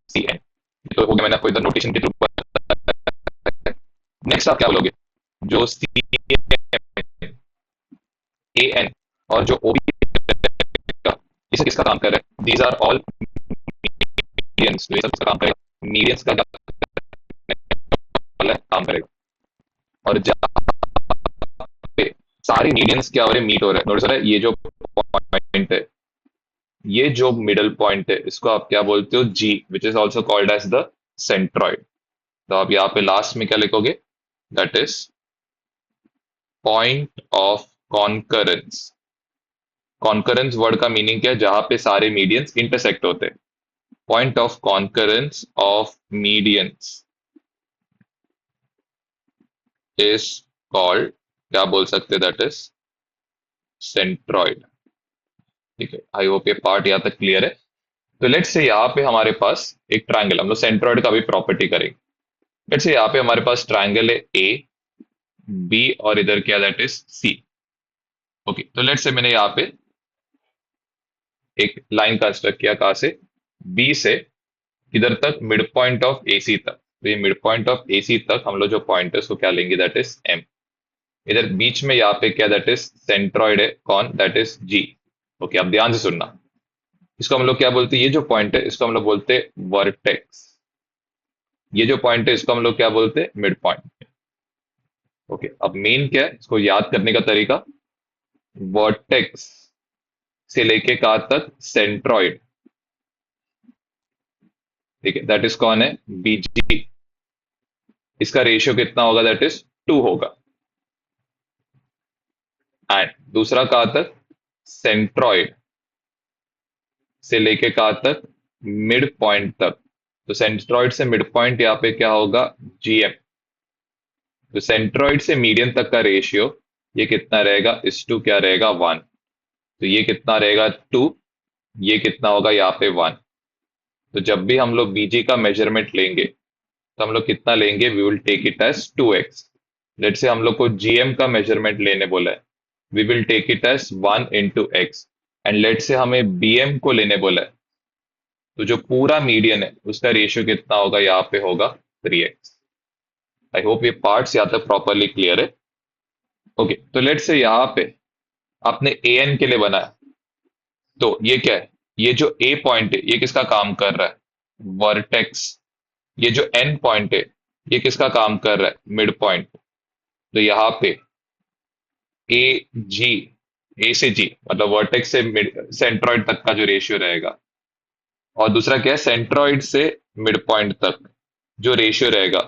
सी एन। तो हो गया, मैंने आपको इधर नोटेशन के थ्रू बताया। नेक्स्ट आप क्या बोलोगे, जो सी एन, ए एन, और जो ओ बी रहेगा, इसे किसका काम कर रहा है, दीज आर ऑल मीडियंस। तो ये सब किसका काम करेगा, मीडियंस का काम करेगा। और जहाँ पे सारे मीडियंस क्या हो रहे हैं, मीट हो रहे हैं, नोटिस हो रहा है, ये जो पॉइंट है, ये जो मिडल पॉइंट है, इसको आप क्या बोलते हो, G, which is also called as the centroid. तो आप यहाँ पे लास्ट में क्या लिखोगे, that is point of concurrence. Concurrence word का मीनिंग क्या है, जहां पे सारे मीडियंस इंटरसेक्ट होते हैं। Point of concurrence of medians is called, क्या बोल सकते हैं, दैट इज सेंट्रॉइड। ठीक है, आई होप ये पार्ट यहाँ तक क्लियर है। तो लेट्स से यहाँ पे हमारे पास एक ट्राइंगल, हम लोग सेंट्रॉइड का भी प्रॉपर्टी करेंगे। लेट्स से यहाँ पे हमारे पास ट्राइंगल है ए बी, और इधर क्या, दैट इज सी। ओके, तो लेट्स से मैंने यहाँ पे एक लाइन कंस्ट्रक्ट किया, कहाँ से, बी से इधर तक, मिड पॉइंट ऑफ ए सी तक। तो ये मिड पॉइंट ऑफ ए सी तक हम लोग जो पॉइंट है उसको क्या लेंगे, दैट इज एम। इधर बीच में यहाँ पे क्या, दैट इज सेंट्रॉइड है, कौन, दैट इज जी। ओके, अब ध्यान से सुनना, इसको हम लोग क्या बोलते हैं, ये जो पॉइंट है इसको हम लोग बोलते हैं वर्टेक्स। ये जो पॉइंट है इसको हम लोग क्या बोलते हैं, मिड पॉइंट। ओके, अब मेन क्या है, इसको याद करने का तरीका, वर्टेक्स से लेके कहाँ तक, सेंट्रॉइड। ठीक है, दैट इज कौन है, बीजी। इसका रेशियो कितना होगा, दैट इज 2 होगा। एंड दूसरा कहाँ तक, सेंट्रॉइड से लेके कहाँ तक, मिड पॉइंट तक। तो सेंट्रॉइड से मिड पॉइंट यहाँ पे क्या होगा, जीएम। तो सेंट्रॉइड से मीडियन तक का रेशियो ये कितना रहेगा, इस टू क्या रहेगा, 1। तो ये कितना रहेगा, 2। ये कितना होगा यहाँ पे, 1। तो जब भी हम लोग बीजी का मेजरमेंट लेंगे तो हम लोग कितना लेंगे, we will take it as 2x। Let say हम लोग को जीएम का मेजरमेंट लेने बोला है, we will take it as 1 into x। And let say हमें बीएम को लेने बोला है, तो जो पूरा मीडियन है उसका रेशियो कितना होगा, यहाँ पे होगा 3x। आई होप ये पार्ट्स यहाँ तक प्रॉपरली क्लियर है। ओके, तो लेट से यहाँ पे आपने ए एन के लिए बनाया, तो ये क्या है, ये जो ए पॉइंट है ये किसका काम कर रहा है, वर्टेक्स। ये जो एन पॉइंट है ये किसका काम कर रहा है, मिड पॉइंट। तो यहाँ पे ए जी, ए से जी मतलब वर्टेक्स से मिड सेंट्रॉइड तक का जो रेशियो रहेगा, और दूसरा क्या है, सेंट्रॉइड से मिड पॉइंट तक जो रेशियो रहेगा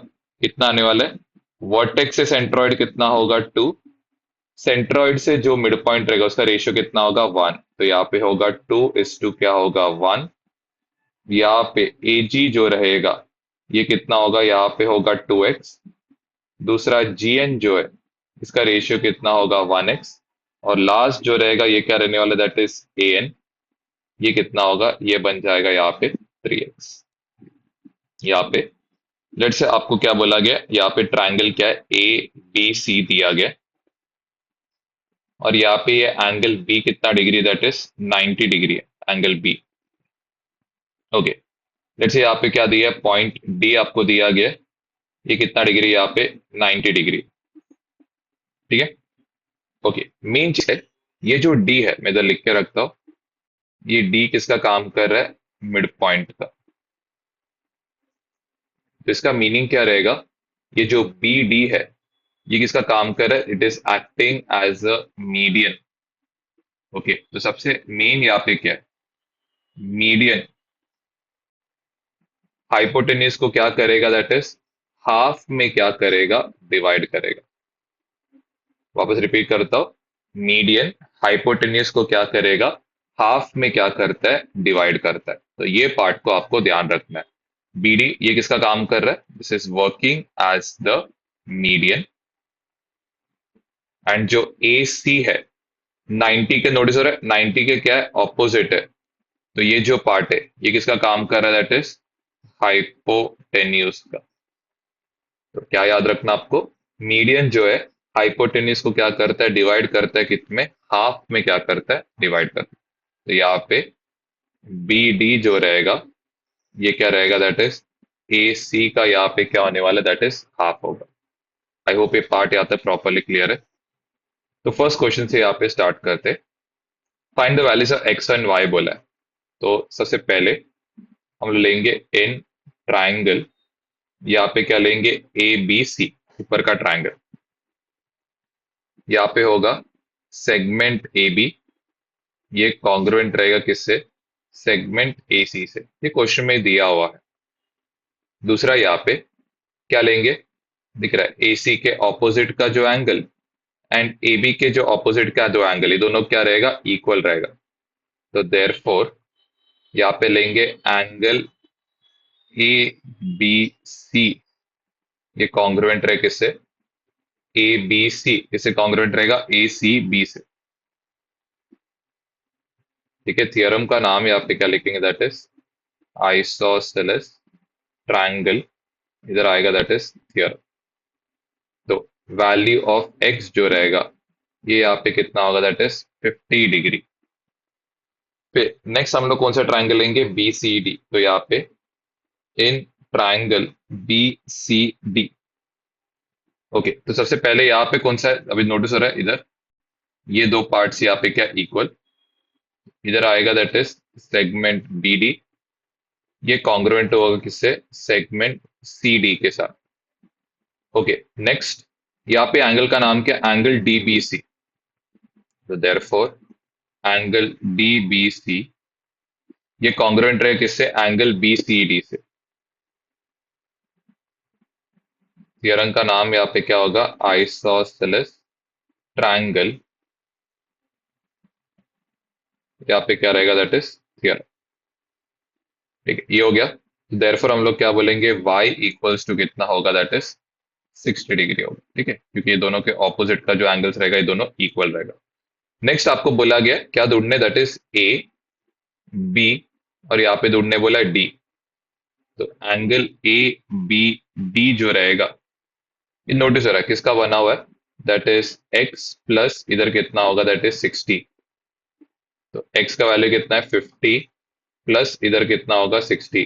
कितना आने वाला है, वर्टेक्स से सेंट्रॉइड कितना होगा, 2। सेंट्रॉइड से जो मिड पॉइंट रहेगा उसका रेशियो कितना होगा, 1। तो यहाँ पे होगा 2:2 क्या होगा, 1। यहाँ पे ए जी जो रहेगा ये कितना होगा, यहाँ पे होगा 2x। दूसरा जी एन जो है इसका रेशियो कितना होगा, 1x। और लास्ट जो रहेगा ये क्या रहने वाला, दैट इज ए एन। ये कितना होगा, ये बन जाएगा यहाँ पे 3x। यहाँ पे लेट से आपको क्या बोला गया, यहाँ पे ट्रायंगल क्या है, ए बी सी दिया गया, और यहाँ पे ये एंगल बी कितना डिग्री, दैट इज 90 डिग्री है एंगल बी। ओके, लेट से यहाँ पे क्या दिया है, पॉइंट डी आपको दिया गया है, ये कितना डिग्री, यहाँ पे 90 डिग्री। ठीक है। ओके, मेन चीज है, ये जो डी है मैं इधर लिख के रखता हूँ, ये डी किसका काम कर रहा है, मिड पॉइंट का। तो इसका मीनिंग क्या रहेगा, ये जो बी डी है ये किसका काम कर रहा है, it is acting as a median. Okay, तो सबसे मेन यहाँ पे क्या है, मीडियन हाइपोटेन्यूज को क्या करेगा, दैट इज हाफ में क्या करेगा, डिवाइड करेगा। वापस रिपीट करता हूं, मीडियन हाइपोटेन्यूज को क्या करेगा, हाफ में क्या करता है, डिवाइड करता है। तो ये पार्ट को आपको ध्यान रखना है। बीडी ये किसका काम कर रहा है, this is working as the median. And जो ए सी है 90 के, नोटिस हो रहा है 90 के क्या है, ऑपोजिट है। तो ये जो पार्ट है ये किसका काम कर रहा है, दैट इज हाइपोटेन्यूज का। तो क्या याद रखना आपको, मीडियन जो है हाइपोटेन्यूज को क्या करता है, डिवाइड करता है कितने, हाफ में क्या करता है, डिवाइड करता है। तो यहाँ पे बी डी जो रहेगा ये क्या रहेगा, दैट इज ए सी का यहाँ पे क्या होने वाला है, दैट इज हाफ होगा। आई होप ये पार्ट यहाँ तक प्रॉपरली क्लियर है। तो फर्स्ट क्वेश्चन से यहाँ पे स्टार्ट करते, find the values of X and Y बोला है। तो सबसे पहले हम लोग लेंगे इन ट्राइंगल, यहाँ पे क्या लेंगे, ए बी सी, ऊपर का ट्राइंगल। यहाँ पे होगा सेगमेंट ए बी, ये कॉन्ग्रुएंट रहेगा किससे, सेगमेंट ए सी से। ये क्वेश्चन में दिया हुआ है। दूसरा यहाँ पे क्या लेंगे, दिख रहा है ए सी के ऑपोजिट का जो एंगल एंड ए बी के जो ऑपोजिट का दो एंगल, ये दोनों क्या रहेगा, इक्वल रहेगा। तो देयरफॉर यहाँ पे लेंगे एंगल ए बी सी, ये कॉन्ग्रुएंट रहे किससे, ए बी सी, इससे कॉन्ग्रुएंट रहेगा ए सी बी से। ठीक है, थियरम का नाम यहाँ पे क्या लिखेंगे, दैट इज आइसोसेलेस ट्रायंगल, इधर आएगा दैट इज थियरम। तो वैल्यू ऑफ एक्स जो रहेगा ये यहाँ पे कितना होगा, दैट इज 50 डिग्री। फिर नेक्स्ट हम लोग कौन सा ट्रायंगल लेंगे, बी सी डी। तो यहाँ पे in triangle B C D, okay, तो सबसे पहले यहाँ पे कौन सा है, अभी नोटिस हो रहा है इधर ये दो पार्ट्स यहाँ पे क्या इक्वल, इधर आएगा that is segment B D, ये कॉन्ग्रुएंट होगा किससे, सेगमेंट सी डी के साथ। ओके, नेक्स्ट यहाँ पे एंगल का नाम क्या, एंगल डी बी सी। तो therefore angle D B C ये कॉन्ग्रुएंट रहे किससे, एंगल बी सी डी से। थियरम का नाम यहाँ पे क्या होगा, आइसोसेलेस ट्रायंगल यहाँ पे क्या रहेगा, दैट इज थियरम। ठीक है, ये हो गया। देयरफॉर हम लोग क्या बोलेंगे, y इक्वल्स टू कितना होगा, दैट इज 60 डिग्री होगा। ठीक है, क्योंकि ये दोनों के ऑपोजिट का जो एंगल्स रहेगा ये दोनों इक्वल रहेगा। नेक्स्ट आपको बोला गया क्या ढूंढने, दैट इज ए बी, और यहाँ पे ढूंढने बोला है डी। तो एंगल ए बी डी जो रहेगा, ये नोटिस हो रहा है किसका बना हुआ है, दैट इज एक्स प्लस इधर कितना होगा, दैट इज 60। तो एक्स का वैल्यू कितना है 50, प्लस इधर कितना होगा 60,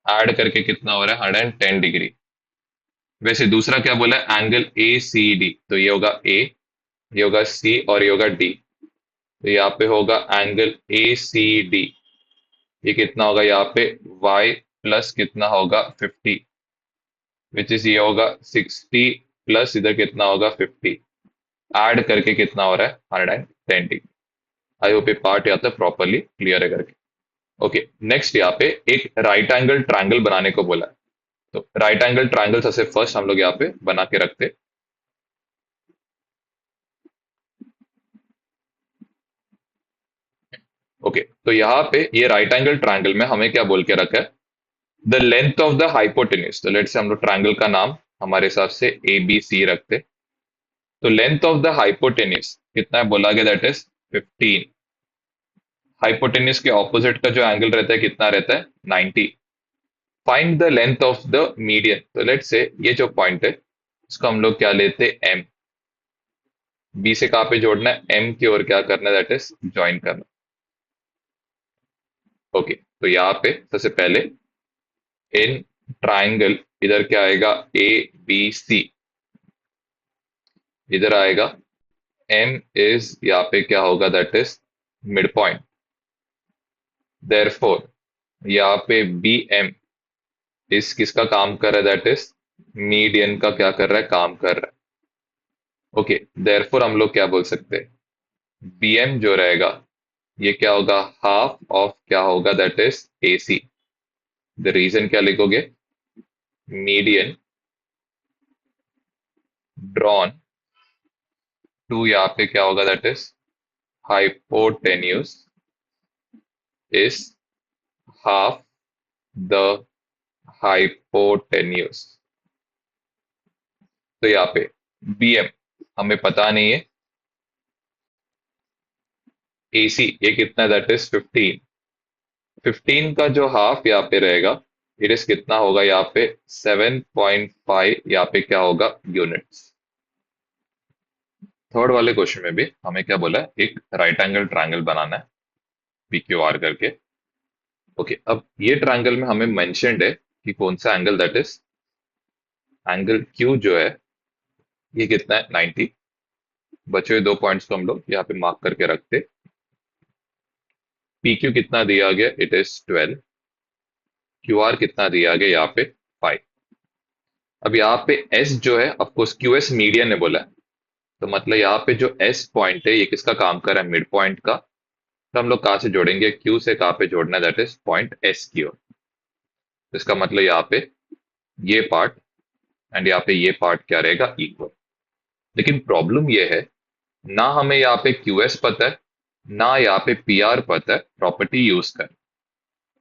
ऐड करके कितना हो रहा है 110 डिग्री। वैसे दूसरा क्या बोला है, एंगल ए सी डी, तो ये होगा ए, ये होगा सी, और ये होगा डी। तो यहाँ पे होगा एंगल ए सी डी, ये कितना होगा यहाँ पे y प्लस कितना होगा 50, विच इज ये होगा 60 प्लस इधर कितना होगा 50, ऐड करके कितना हो रहा है 110 डिग्री। आई होप ये पार्ट यहाँ तक प्रॉपरली क्लियर है करके। ओके, नेक्स्ट यहाँ पे एक राइट एंगल ट्रायंगल बनाने को बोला है। तो राइट एंगल ट्रायंगल सबसे फर्स्ट हम लोग यहाँ पे बना के रखते। ओके, तो यहाँ पे ये राइट एंगल ट्रायंगल में हमें क्या बोल के रखा है, the length of the hypotenuse. तो लेट्स से हम लोग ट्रायंगल का नाम हमारे हिसाब से ए बी सी रखते। तो लेंथ ऑफ द हाइपोटेन्यूज कितना है बोला गया, दैट इज 15। हाइपोटेन्यूज के ऑपोजिट का जो एंगल रहता है कितना रहता है 90। Find the length of the median. तो लेट्स से ये जो पॉइंट है इसको हम लोग क्या लेते हैं एम। बी से कहाँ पे जोड़ना है, एम की ओर क्या करना है, दैट इज ज्वाइन करना। ओके, तो यहाँ पे सबसे पहले इन ट्राइंगल इधर क्या आएगा ए बी सी, इधर आएगा एम इज यहाँ पे क्या होगा, that is mid point. Therefore यहाँ पे बी एम इस किसका काम कर रहा है, दैट इज मीडियन का क्या कर रहा है, काम कर रहा है। ओके, देयरफॉर हम लोग क्या बोल सकते हैं, बी एम जो रहेगा ये क्या होगा, हाफ ऑफ क्या होगा, that is A C. The reason क्या लिखोगे, मीडियन ड्रॉन टू यहाँ पे क्या होगा, that is hypotenuse is half the hypotenuse। तो यहाँ पे bm हमें पता नहीं है, ac ये कितना, दैट इज 15। 15 का जो हाफ यहाँ पे रहेगा इट इज कितना होगा, यहाँ पे 7.5, यहाँ पे क्या होगा यूनिट्स। थर्ड वाले क्वेश्चन में भी हमें क्या बोला है, एक राइट एंगल ट्रायंगल बनाना है पी क्यू आर करके। ओके, अब ये ट्रायंगल में हमें मेंशन्ड है कि कौन सा angle, that is angle Q जो है ये कितना है 90। बचे हुए दो पॉइंट्स को हम लोग यहाँ पे मार्क करके रखते। पी क्यू कितना दिया गया, इट इज 12। क्यू आर कितना दिया गया यहाँ पे 5। अब यहाँ पे एस जो है, ऑफकोर्स क्यू एस मीडियन ने बोला है, तो मतलब यहाँ पे जो एस पॉइंट है ये किसका काम कर रहा है, मिड पॉइंट का। तो हम लोग कहाँ से जोड़ेंगे, क्यू से कहाँ पे जोड़ना है, दैट इज पॉइंट एस की ओर। तो इसका मतलब यहाँ पे ये पार्ट एंड यहाँ पे ये पार्ट क्या रहेगा, इक्वल। लेकिन प्रॉब्लम ये है, ना हमें यहाँ पे क्यू एस पता है, ना यहाँ पे पी आर पता है प्रॉपर्टी यूज कर।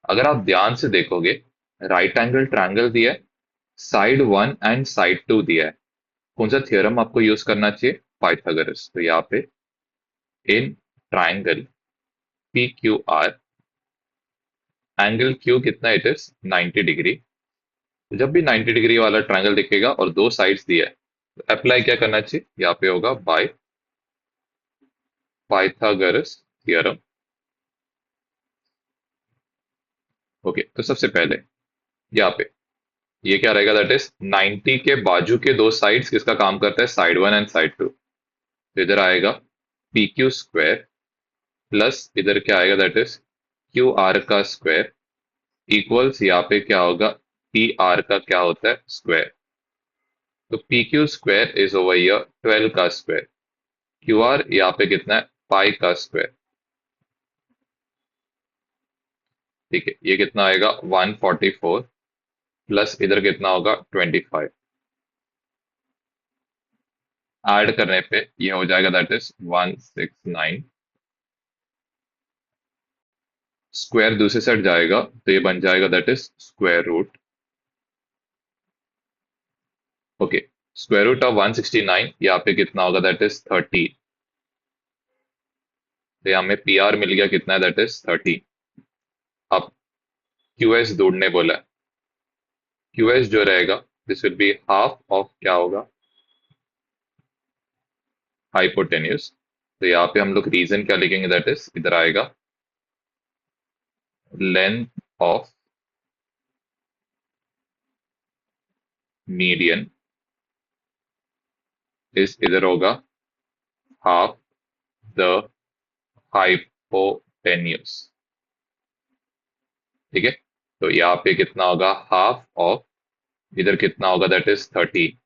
अगर आप ध्यान से देखोगे, राइट एंगल ट्रायंगल दिया है, side one and side two दिया है, कौन सा थ्योरम आपको यूज करना चाहिए, पाइथागोरस। तो यहाँ पे in triangle P Q R angle Q कितना, इट इज 90 डिग्री। तो जब भी 90 डिग्री वाला ट्रायंगल दिखेगा और दो साइड्स दिया है, तो अप्लाई क्या करना चाहिए, यहाँ पे होगा बाय पाइथागोरस थ्योरम। ओके, तो सबसे पहले यहाँ पे ये क्या रहेगा, दैट इज 90 के बाजू के दो साइड्स किसका काम करता है, side one and side two. तो इधर आएगा पी क्यू स्क्वायर प्लस इधर क्या आएगा, दैट इज क्यू आर का स्क्वायर इक्वल्स यहाँ पे क्या होगा, पी आर का क्या होता है स्क्वायर। तो P Q square is over here 12 का स्क्वायर, क्यू आर यहाँ पे कितना है पाई का स्क्वायर। ठीक है, ये कितना आएगा 144, प्लस इधर कितना होगा 25। ऐड करने पे ये हो जाएगा, दैट इज 169 स्क्वायर दूसरे साइड जाएगा तो ये बन जाएगा that is square root. Okay, square root of 169 यहाँ पे कितना होगा दैट इज 30। तो यहाँ हमें पी आर मिल गया कितना है दैट इज 30। अब क्यू एस ढूंढने बोला है। क्यू एस जो रहेगा this will be half of क्या होगा हाइपोटेन्यूज। तो यहाँ पे हम लोग रीजन क्या लिखेंगे दैट इज इधर आएगा लेंथ ऑफ मीडियन इस इधर होगा हाफ द हाइपोटेन्यूज। ठीक है, तो यहाँ पे कितना होगा हाफ ऑफ, इधर कितना होगा दैट इज 13।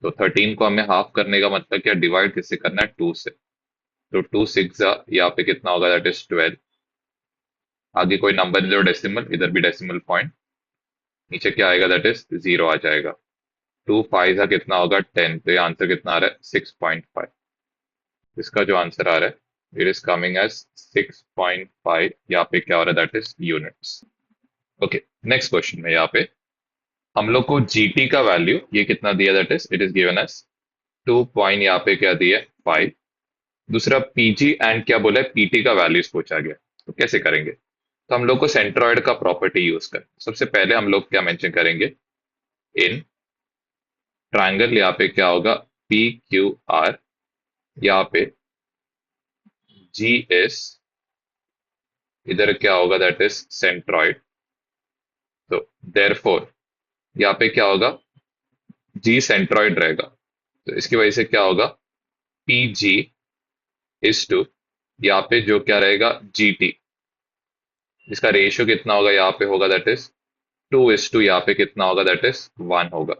तो 13 को हमें हाफ करने का मतलब क्या, डिवाइड किससे करना है 2 से। तो 2 6 यहाँ पे कितना होगा दैट इज 12। आगे कोई नंबर इधर डेसिमल, इधर भी डेसिमल पॉइंट, नीचे क्या आएगा दैट इज 0 आ जाएगा। 2 5 कितना होगा 10। तो ये आंसर कितना आ रहा है 6.5। इसका जो आंसर आ रहा है इट इज कमिंग एज 6.5। यहाँ पे क्या हो रहा है that is units. Okay, next question में यहाँ पे हम लोग को जीटी का वैल्यू ये कितना दिया that is it is given as 2 point यहाँ पे क्या दिया 5। दूसरा पीजी एंड क्या बोला है पीटी का वैल्यूज पूछा गया। तो कैसे करेंगे, तो हम लोग को सेंट्रॉइड का प्रॉपर्टी यूज कर सबसे पहले हम लोग क्या मेंशन करेंगे इन ट्रायंगल। यहाँ पे क्या होगा पी क्यू आर, यहाँ पे जी एस, इधर क्या होगा दैट इज सेंट्रॉइड। तो देयरफॉर यहाँ पे क्या होगा जी सेंट्रॉइड रहेगा। तो इसकी वजह से क्या होगा पी जी इज टू यहाँ पे जो क्या रहेगा जी टी, इसका रेशियो कितना होगा यहाँ पे होगा दैट इज 2:, यहाँ पे कितना होगा दैट इज 1 होगा।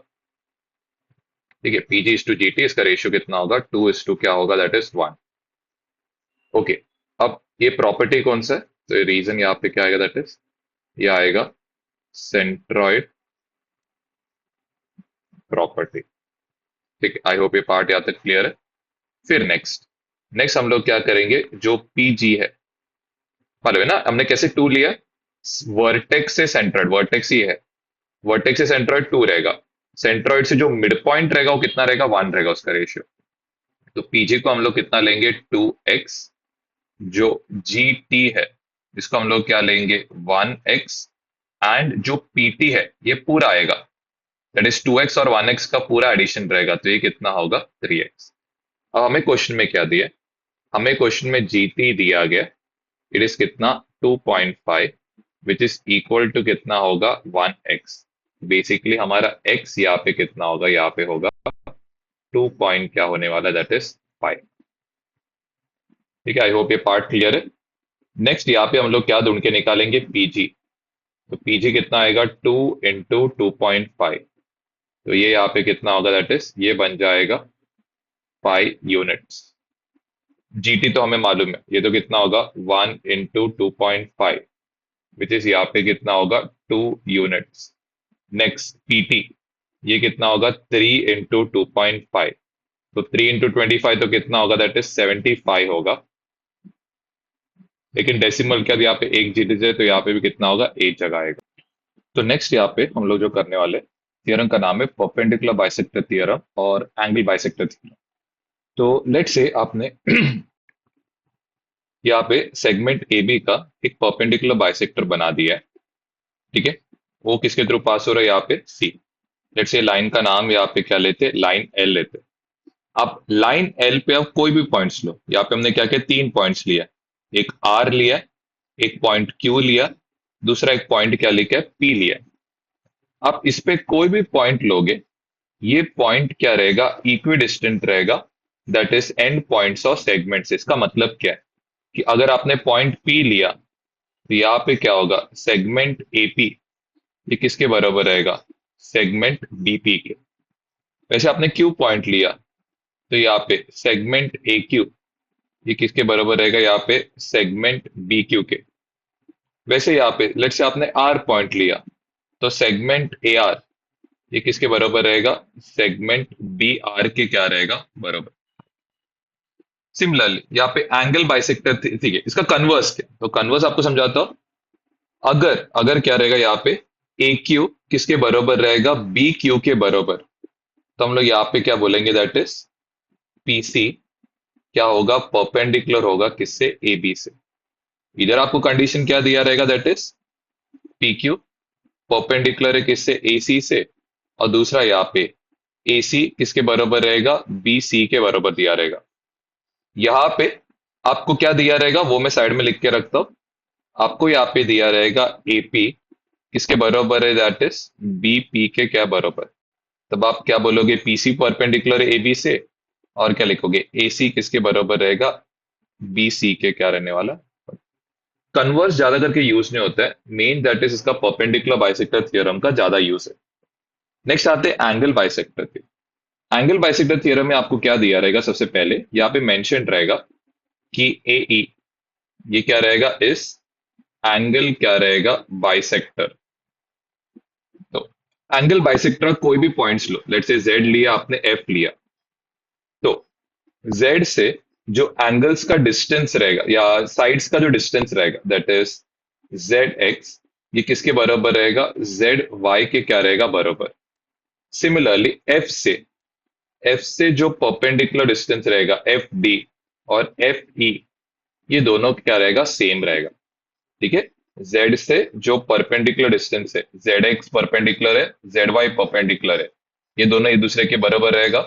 ठीक है, P G is to G T, इसका रेशियो कितना होगा 2:, क्या होगा दैट इज 1। ओके, अब ये प्रॉपर्टी कौन सा है, तो ये रीजन यहाँ पे क्या आएगा दैट इज ये आएगा सेंट्रॉइड प्रॉपर्टी। ठीक है, आई होप ये पार्ट यहाँ तक क्लियर है। फिर नेक्स्ट नेक्स्ट हम लोग क्या करेंगे, जो पीजी है मालूम है ना हमने कैसे 2 लिया, वर्टेक्स से सेंट्रॉइड, वर्टेक्स ही है, वर्टेक्स से सेंट्रॉइड 2 रहेगा, सेंट्रॉइड से जो मिड पॉइंट रहेगा वो कितना रहेगा 1 रहेगा उसका रेशियो। तो पीजी को हम लोग कितना लेंगे 2x, जो जी टी है इसको हम लोग क्या लेंगे 1x, एंड जो पीटी है ये पूरा आएगा दैट इज 2x और 1x का पूरा एडिशन रहेगा, तो ये कितना होगा 3x। अब हमें क्वेश्चन में क्या दिया, हमें क्वेश्चन में जीटी दिया गया इट इज कितना 2.5 विच इज इक्वल टू कितना होगा 1x। बेसिकली हमारा x यहाँ पे कितना होगा, यहाँ पे होगा 2 पॉइंट क्या होने वाला दैट इज 5। ठीक है, आई होप ये पार्ट क्लियर है। नेक्स्ट यहाँ पे हम लोग क्या ढूंढ के निकालेंगे पीजी। तो पीजी कितना आएगा 2 इंटू 2.5। तो ये यहाँ पे कितना होगा दैट इज ये बन जाएगा 5 यूनिट्स। जीटी तो हमें मालूम है, ये तो कितना होगा 1 इंटू 2.5 विच इज यहाँ पे कितना होगा 2 यूनिट्स। नेक्स्ट पीटी ये कितना होगा 3 इंटू 2.5। तो 3 इंटू 25 तो कितना होगा दैट इज 75 होगा। लेकिन डेसिमल क्या यहाँ पे एक जीते है तो यहाँ पे भी कितना होगा एक जगह आएगा। तो नेक्स्ट यहाँ पे हम लोग जो करने वाले थियरम का नाम है परपेंडिकुलर बाइसेक्टर थियरम और एंगल बाइसेक्टर थियरम। तो लेट से आपने यहाँ पे सेगमेंट ए बी का एक परपेंडिकुलर बाइसेक्टर बना दिया है। ठीक है, वो किसके थ्रू पास हो रहा है यहाँ पे सी। लेट से लाइन का नाम यहाँ पे क्या लेते लाइन एल लेते। अब लाइन एल पे अब कोई भी पॉइंट्स लो, यहाँ पे हमने क्या किया 3 पॉइंट्स लिया, एक आर लिया, एक पॉइंट क्यू लिया, दूसरा एक पॉइंट क्या लिखा है पी लिया। आप इस पे कोई भी पॉइंट लोगे, ये पॉइंट क्या रहेगा इक्वी डिस्टेंट रहेगा, that is and points of segment से। इसका मतलब क्या है कि अगर आपने पॉइंट पी लिया तो यहाँ पे क्या होगा सेगमेंट एपी ये किसके बराबर रहेगा सेगमेंट बीपी के। वैसे आपने क्यू पॉइंट लिया तो यहाँ पे सेगमेंट ए क्यू ये किसके बराबर रहेगा यहाँ पे सेगमेंट बी क्यू के। वैसे यहाँ पे लेट्स से आपने आर पॉइंट लिया तो सेगमेंट ए आर ये किसके बराबर रहेगा सेगमेंट बी आर के क्या रहेगा बराबर। सिमिलरली यहाँ पे एंगल बाइसेक्टर ठीक है, इसका कन्वर्स क्या, तो कन्वर्स आपको समझाता हूं। अगर अगर क्या रहेगा यहाँ पे, ए क्यू किसके बराबर रहेगा, बी क्यू के बराबर, तो हम लोग यहाँ पे क्या बोलेंगे, दैट इज पीसी क्या होगा, परपेंडिकुलर होगा किससे, ए बी से। इधर आपको कंडीशन क्या दिया रहेगा, that is P Q perpendicular है किससे, ए सी से। और दूसरा यहाँ पे ए सी किसके बराबर रहेगा, बी सी के बराबर दिया रहेगा। यहाँ पे आपको क्या दिया रहेगा वो मैं साइड में लिख के रखता हूं। आपको यहाँ पे दिया रहेगा एपी किसके बराबर है, दैट इज बीपी के क्या बराबर। तब आप क्या बोलोगे, पीसी परपेंडिकुलर ए बी से, और क्या लिखोगे, एसी किसके बराबर रहेगा, बीसी के क्या रहने वाला। कन्वर्स ज्यादा करके यूज नहीं होता है, मेन दैट इज इसका परपेंडिकुलर बाइसेक्टर थ्योरम का ज्यादा यूज है। नेक्स्ट आते हैं एंगल बाइसेक्टर के। एंगल बाइसेक्टर थ्योरम में आपको क्या दिया रहेगा, सबसे पहले यहाँ पे मेंशन रहेगा कि ए ई ये क्या रहेगा, इस एंगल क्या रहेगा, बाइसेक्टर। तो एंगल बाइसेक्टर कोई भी points low, let's say Z लिया आपने, एफ लिया, तो जेड से जो एंगल्स का डिस्टेंस रहेगा या साइड्स का जो डिस्टेंस रहेगा, दैट इज जेड एक्स, ये किसके बराबर रहेगा, जेड वाई के क्या रहेगा बराबर। सिमिलरली एफ से जो परपेंडिकुलर डिस्टेंस रहेगा, एफ डी और एफ ई, ये दोनों क्या रहेगा, सेम रहेगा। ठीक है, जेड से जो परपेंडिकुलर डिस्टेंस है, जेड एक्स परपेंडिकुलर है, जेड वाई परपेंडिकुलर है, ये दोनों एक दूसरे के बराबर रहेगा।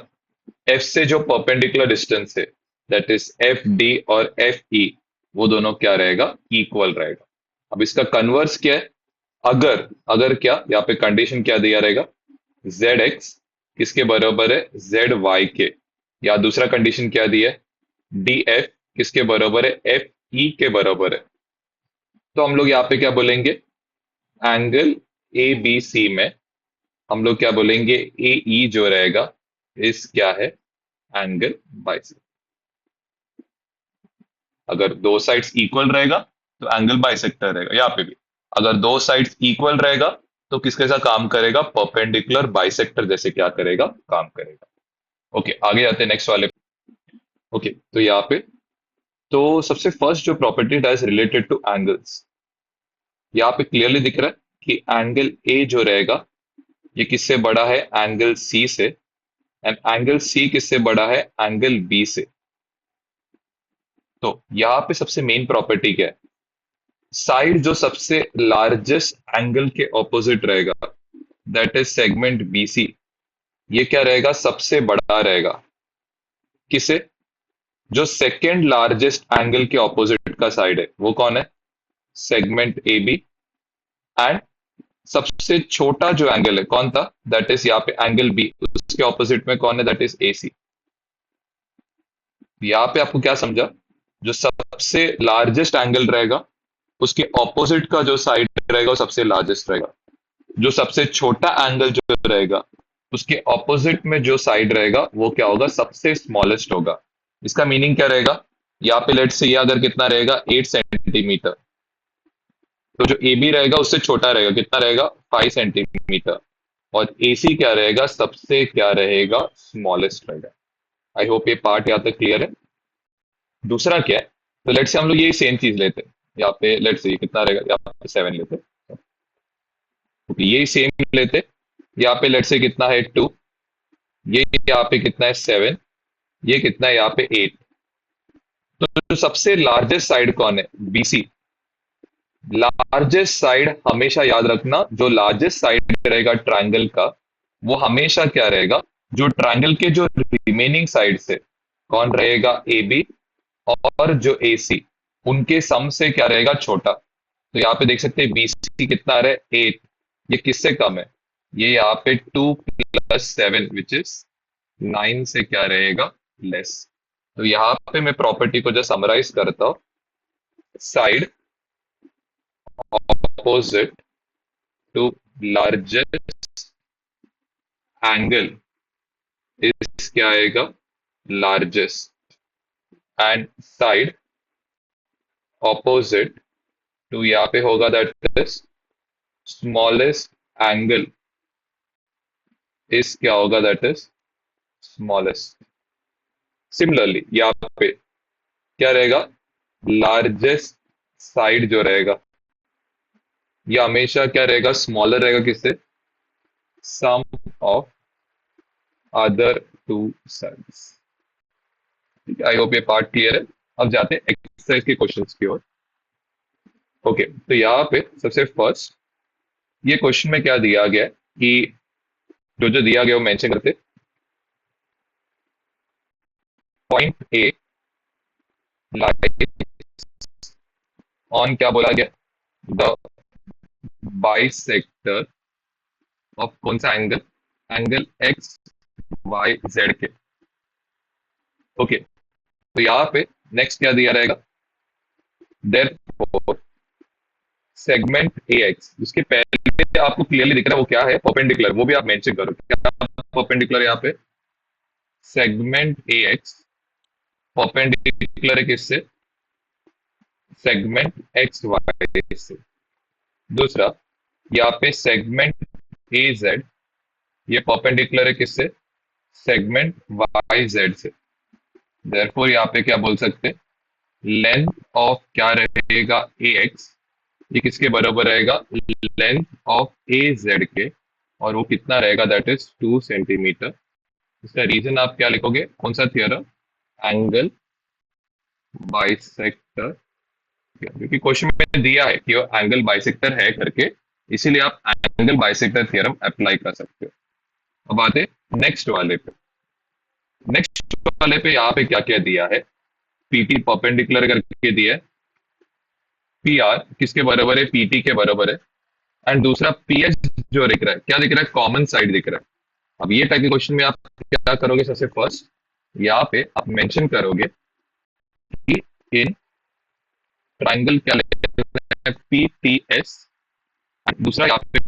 एफ से जो परपेंडिकुलर डिस्टेंस है, दैट इज एफ डी और एफ ई, वो दोनों क्या रहेगा, इक्वल रहेगा। अब इसका कन्वर्स क्या है, अगर अगर क्या यहाँ पे कंडीशन क्या दिया रहेगा, जेड एक्स किसके बराबर है, जेड वाई के, या दूसरा कंडीशन क्या दिया है, डी एफ किसके बराबर है, एफ ई के बराबर है। तो हम लोग यहाँ पे क्या बोलेंगे, एंगल ए बी सी में हम लोग क्या बोलेंगे, ए ई जो रहेगा इस क्या है, एंगल बाइसेक्टर। अगर दो साइड्स इक्वल रहेगा तो एंगल बाइसेक्टर रहेगा। यहाँ पे भी अगर दो साइड्स इक्वल रहेगा तो किसके साथ काम करेगा, परपेंडिकुलर बाइसेक्टर जैसे क्या करेगा, काम करेगा। ओके, आगे आते हैं नेक्स्ट वाले। ओके, तो यहाँ पे तो सबसे फर्स्ट जो property is related two angles, यहाँ पे क्लियरली दिख रहा है कि एंगल ए जो रहेगा ये किससे बड़ा है, एंगल सी से, एंड एंगल सी किससे बड़ा है, एंगल बी से। तो यहाँ पे सबसे मेन प्रॉपर्टी क्या है, साइड जो सबसे लार्जेस्ट एंगल के ऑपोजिट रहेगा, दैट इज सेगमेंट बीसी, ये क्या रहेगा, सबसे बड़ा रहेगा किसे, जो सेकेंड लार्जेस्ट एंगल के ऑपोजिट का साइड है वो कौन है, सेगमेंट ए बी। एंड सबसे छोटा जो एंगल है कौन था, दैट इज यहाँ पे एंगल बी, उसके ऑपोजिट में कौन है, दैट इज ए सी। यहाँ पे आपको क्या समझा, जो सबसे लार्जेस्ट एंगल रहेगा उसके ऑपोजिट का जो साइड रहेगा वो सबसे लार्जेस्ट रहेगा। जो सबसे छोटा एंगल जो रहेगा उसके ऑपोजिट में जो साइड रहेगा वो क्या होगा, सबसे स्मॉलेस्ट होगा। इसका मीनिंग क्या रहेगा, यहाँ पे लेट से ये अगर कितना रहेगा, 8 सेंटीमीटर, तो जो ए बी रहेगा उससे छोटा रहेगा, कितना रहेगा, 5 सेंटीमीटर। और ए सी क्या रहेगा, सबसे क्या रहेगा, स्मॉलेस्ट रहेगा। आई होप ये पार्ट यहाँ तक क्लियर है। दूसरा क्या है, तो लेट से हम लोग ये सेम चीज लेते हैं, यहाँ पे लेट से ये कितना रहेगा, यहाँ पे 7 लेते हैं। ओके, ये सेम लेते, यहाँ पे लेट से कितना है, 2, ये यहाँ पे कितना है, 7, ये कितना है यहाँ पे, 8। तो जो सबसे लार्जेस्ट साइड कौन है, बीसी। लार्जेस्ट साइड हमेशा याद रखना, जो लार्जेस्ट साइड रहेगा ट्रायंगल का वो हमेशा क्या रहेगा, जो ट्रायंगल के जो रिमेनिंग साइड से कौन रहेगा, ए बी और जो ए सी, उनके सम से क्या रहेगा, छोटा। तो यहाँ पे देख सकते हैं बी सी कितना आ रहा है, 8, ये किससे कम है, ये यहाँ पे 2 + 7 विच इज 9 से क्या रहेगा, लेस। तो यहाँ पे मैं प्रॉपर्टी को जो समराइज करता हूँ, side opposite to largest angle is क्या आएगा, largest, and side opposite to यहाँ पे होगा that is smallest angle is क्या होगा, that is smallest। सिमिलरली यहाँ पे क्या रहेगा, लार्जेस्ट साइड जो रहेगा ये हमेशा क्या रहेगा, स्मॉलर रहेगा किससे, सम ऑफ अदर टू साइड्स। ठीक है, आई होप ये पार्ट क्लियर है। अब जाते हैं एक्सरसाइज के क्वेश्चंस की ओर। ओके, तो यहाँ पे सबसे फर्स्ट ये क्वेश्चन में क्या दिया गया है कि जो जो दिया गया वो मेंशन करते। पॉइंट ए लाइक ऑन क्या बोला गया, द बाइसेक्टर ऑफ कौन सा एंगल, एंगल एक्स वाई जेड के। ओके, तो यहाँ पे नेक्स्ट क्या दिया रहेगा, देयरफॉर सेगमेंट ए एक्स, उसके पहले आपको क्लियरली दिख रहा है वो क्या है, परपेंडिकुलर, वो भी आप मेंशन करो क्या परपेंडिकुलर यहाँ पे, सेगमेंट ए एक्स परपेंडिकुलर है किससे, सेगमेंट एक्स वाई से। दूसरा, यहाँ पे सेगमेंट ए जेड, ये परपेंडिकुलर है किससे, सेगमेंट वाई जेड से। देयरफॉर यहाँ पे क्या बोल सकते हैं, लेंथ ऑफ क्या रहेगा ए एक्स, ये किसके बराबर रहेगा, लेंथ ऑफ ए जेड के, और वो कितना रहेगा, दैट इज 2 सेंटीमीटर। इसका रीजन आप क्या लिखोगे, कौन सा थियरम, एंगल बाइसेक्टर, क्योंकि क्वेश्चन में दिया है कि वो एंगल बाइसेक्टर है करके, इसीलिए आप एंगल बाइसेक्टर थ्योरम अप्लाई कर सकते हो। अब आते नेक्स्ट वाले पे। नेक्स्ट वाले पे यहाँ पे क्या क्या दिया है, पीटी परपेंडिकुलर करके दिया है, पी आर किसके बराबर है, पीटी के बराबर है, एंड दूसरा पीएच जो दिख रहा है, क्या दिख रहा है, कॉमन साइड दिख रहा है। अब ये टाइप के क्वेश्चन में आप क्या करोगे, सबसे फर्स्ट यहाँ पे आप मेंशन करोगे कि इन ट्राइंगल क्या लेना है, पी टी एस, दूसरा यहाँ पे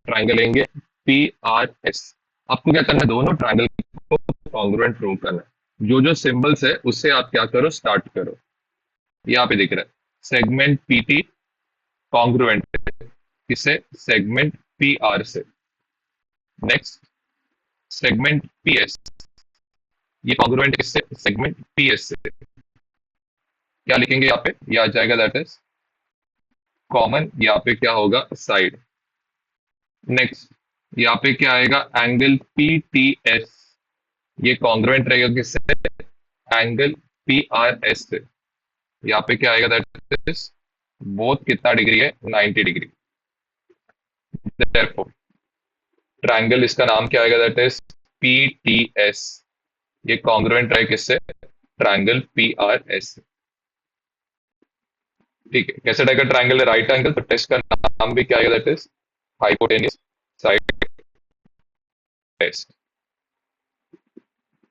ट्राइंगल लेंगे पी आर एस। आपको क्या करना है, दोनों ट्राइंगल को कॉन्ग्रुएंट प्रूव करना है। जो जो सिंबल्स है उससे आप क्या करो, स्टार्ट करो। यहाँ पे दिख रहा है सेगमेंट पीटी कॉन्ग्रुएंट किससे, सेगमेंट पी आर से। नेक्स्ट सेगमेंट पी एस, ये कॉन्ग्रुएंट किससे, सेगमेंट पी एस से। क्या लिखेंगे यहाँ पे, ये आ जाएगा दैट इज कॉमन, यहाँ पे क्या होगा, साइड। नेक्स्ट यहाँ पे क्या आएगा, एंगल पी टी एस, ये कॉन्ग्रुएंट रहेगा किससे, एंगल पी आर एस से। यहाँ पे क्या आएगा, दैट इज बोथ कितना डिग्री है, 90 डिग्री। देयरफॉर ट्राइंगल इसका नाम क्या आएगा, that is P T S, ये कॉन्ग्रुएंट रहे किससे, ट्राइंगल पी आर एस से। ठीक है, कैसे टाइप का ट्राइंगल है, राइट एंगल, तो टेस्ट का नाम भी क्या आएगा, that is hypotenuse side test.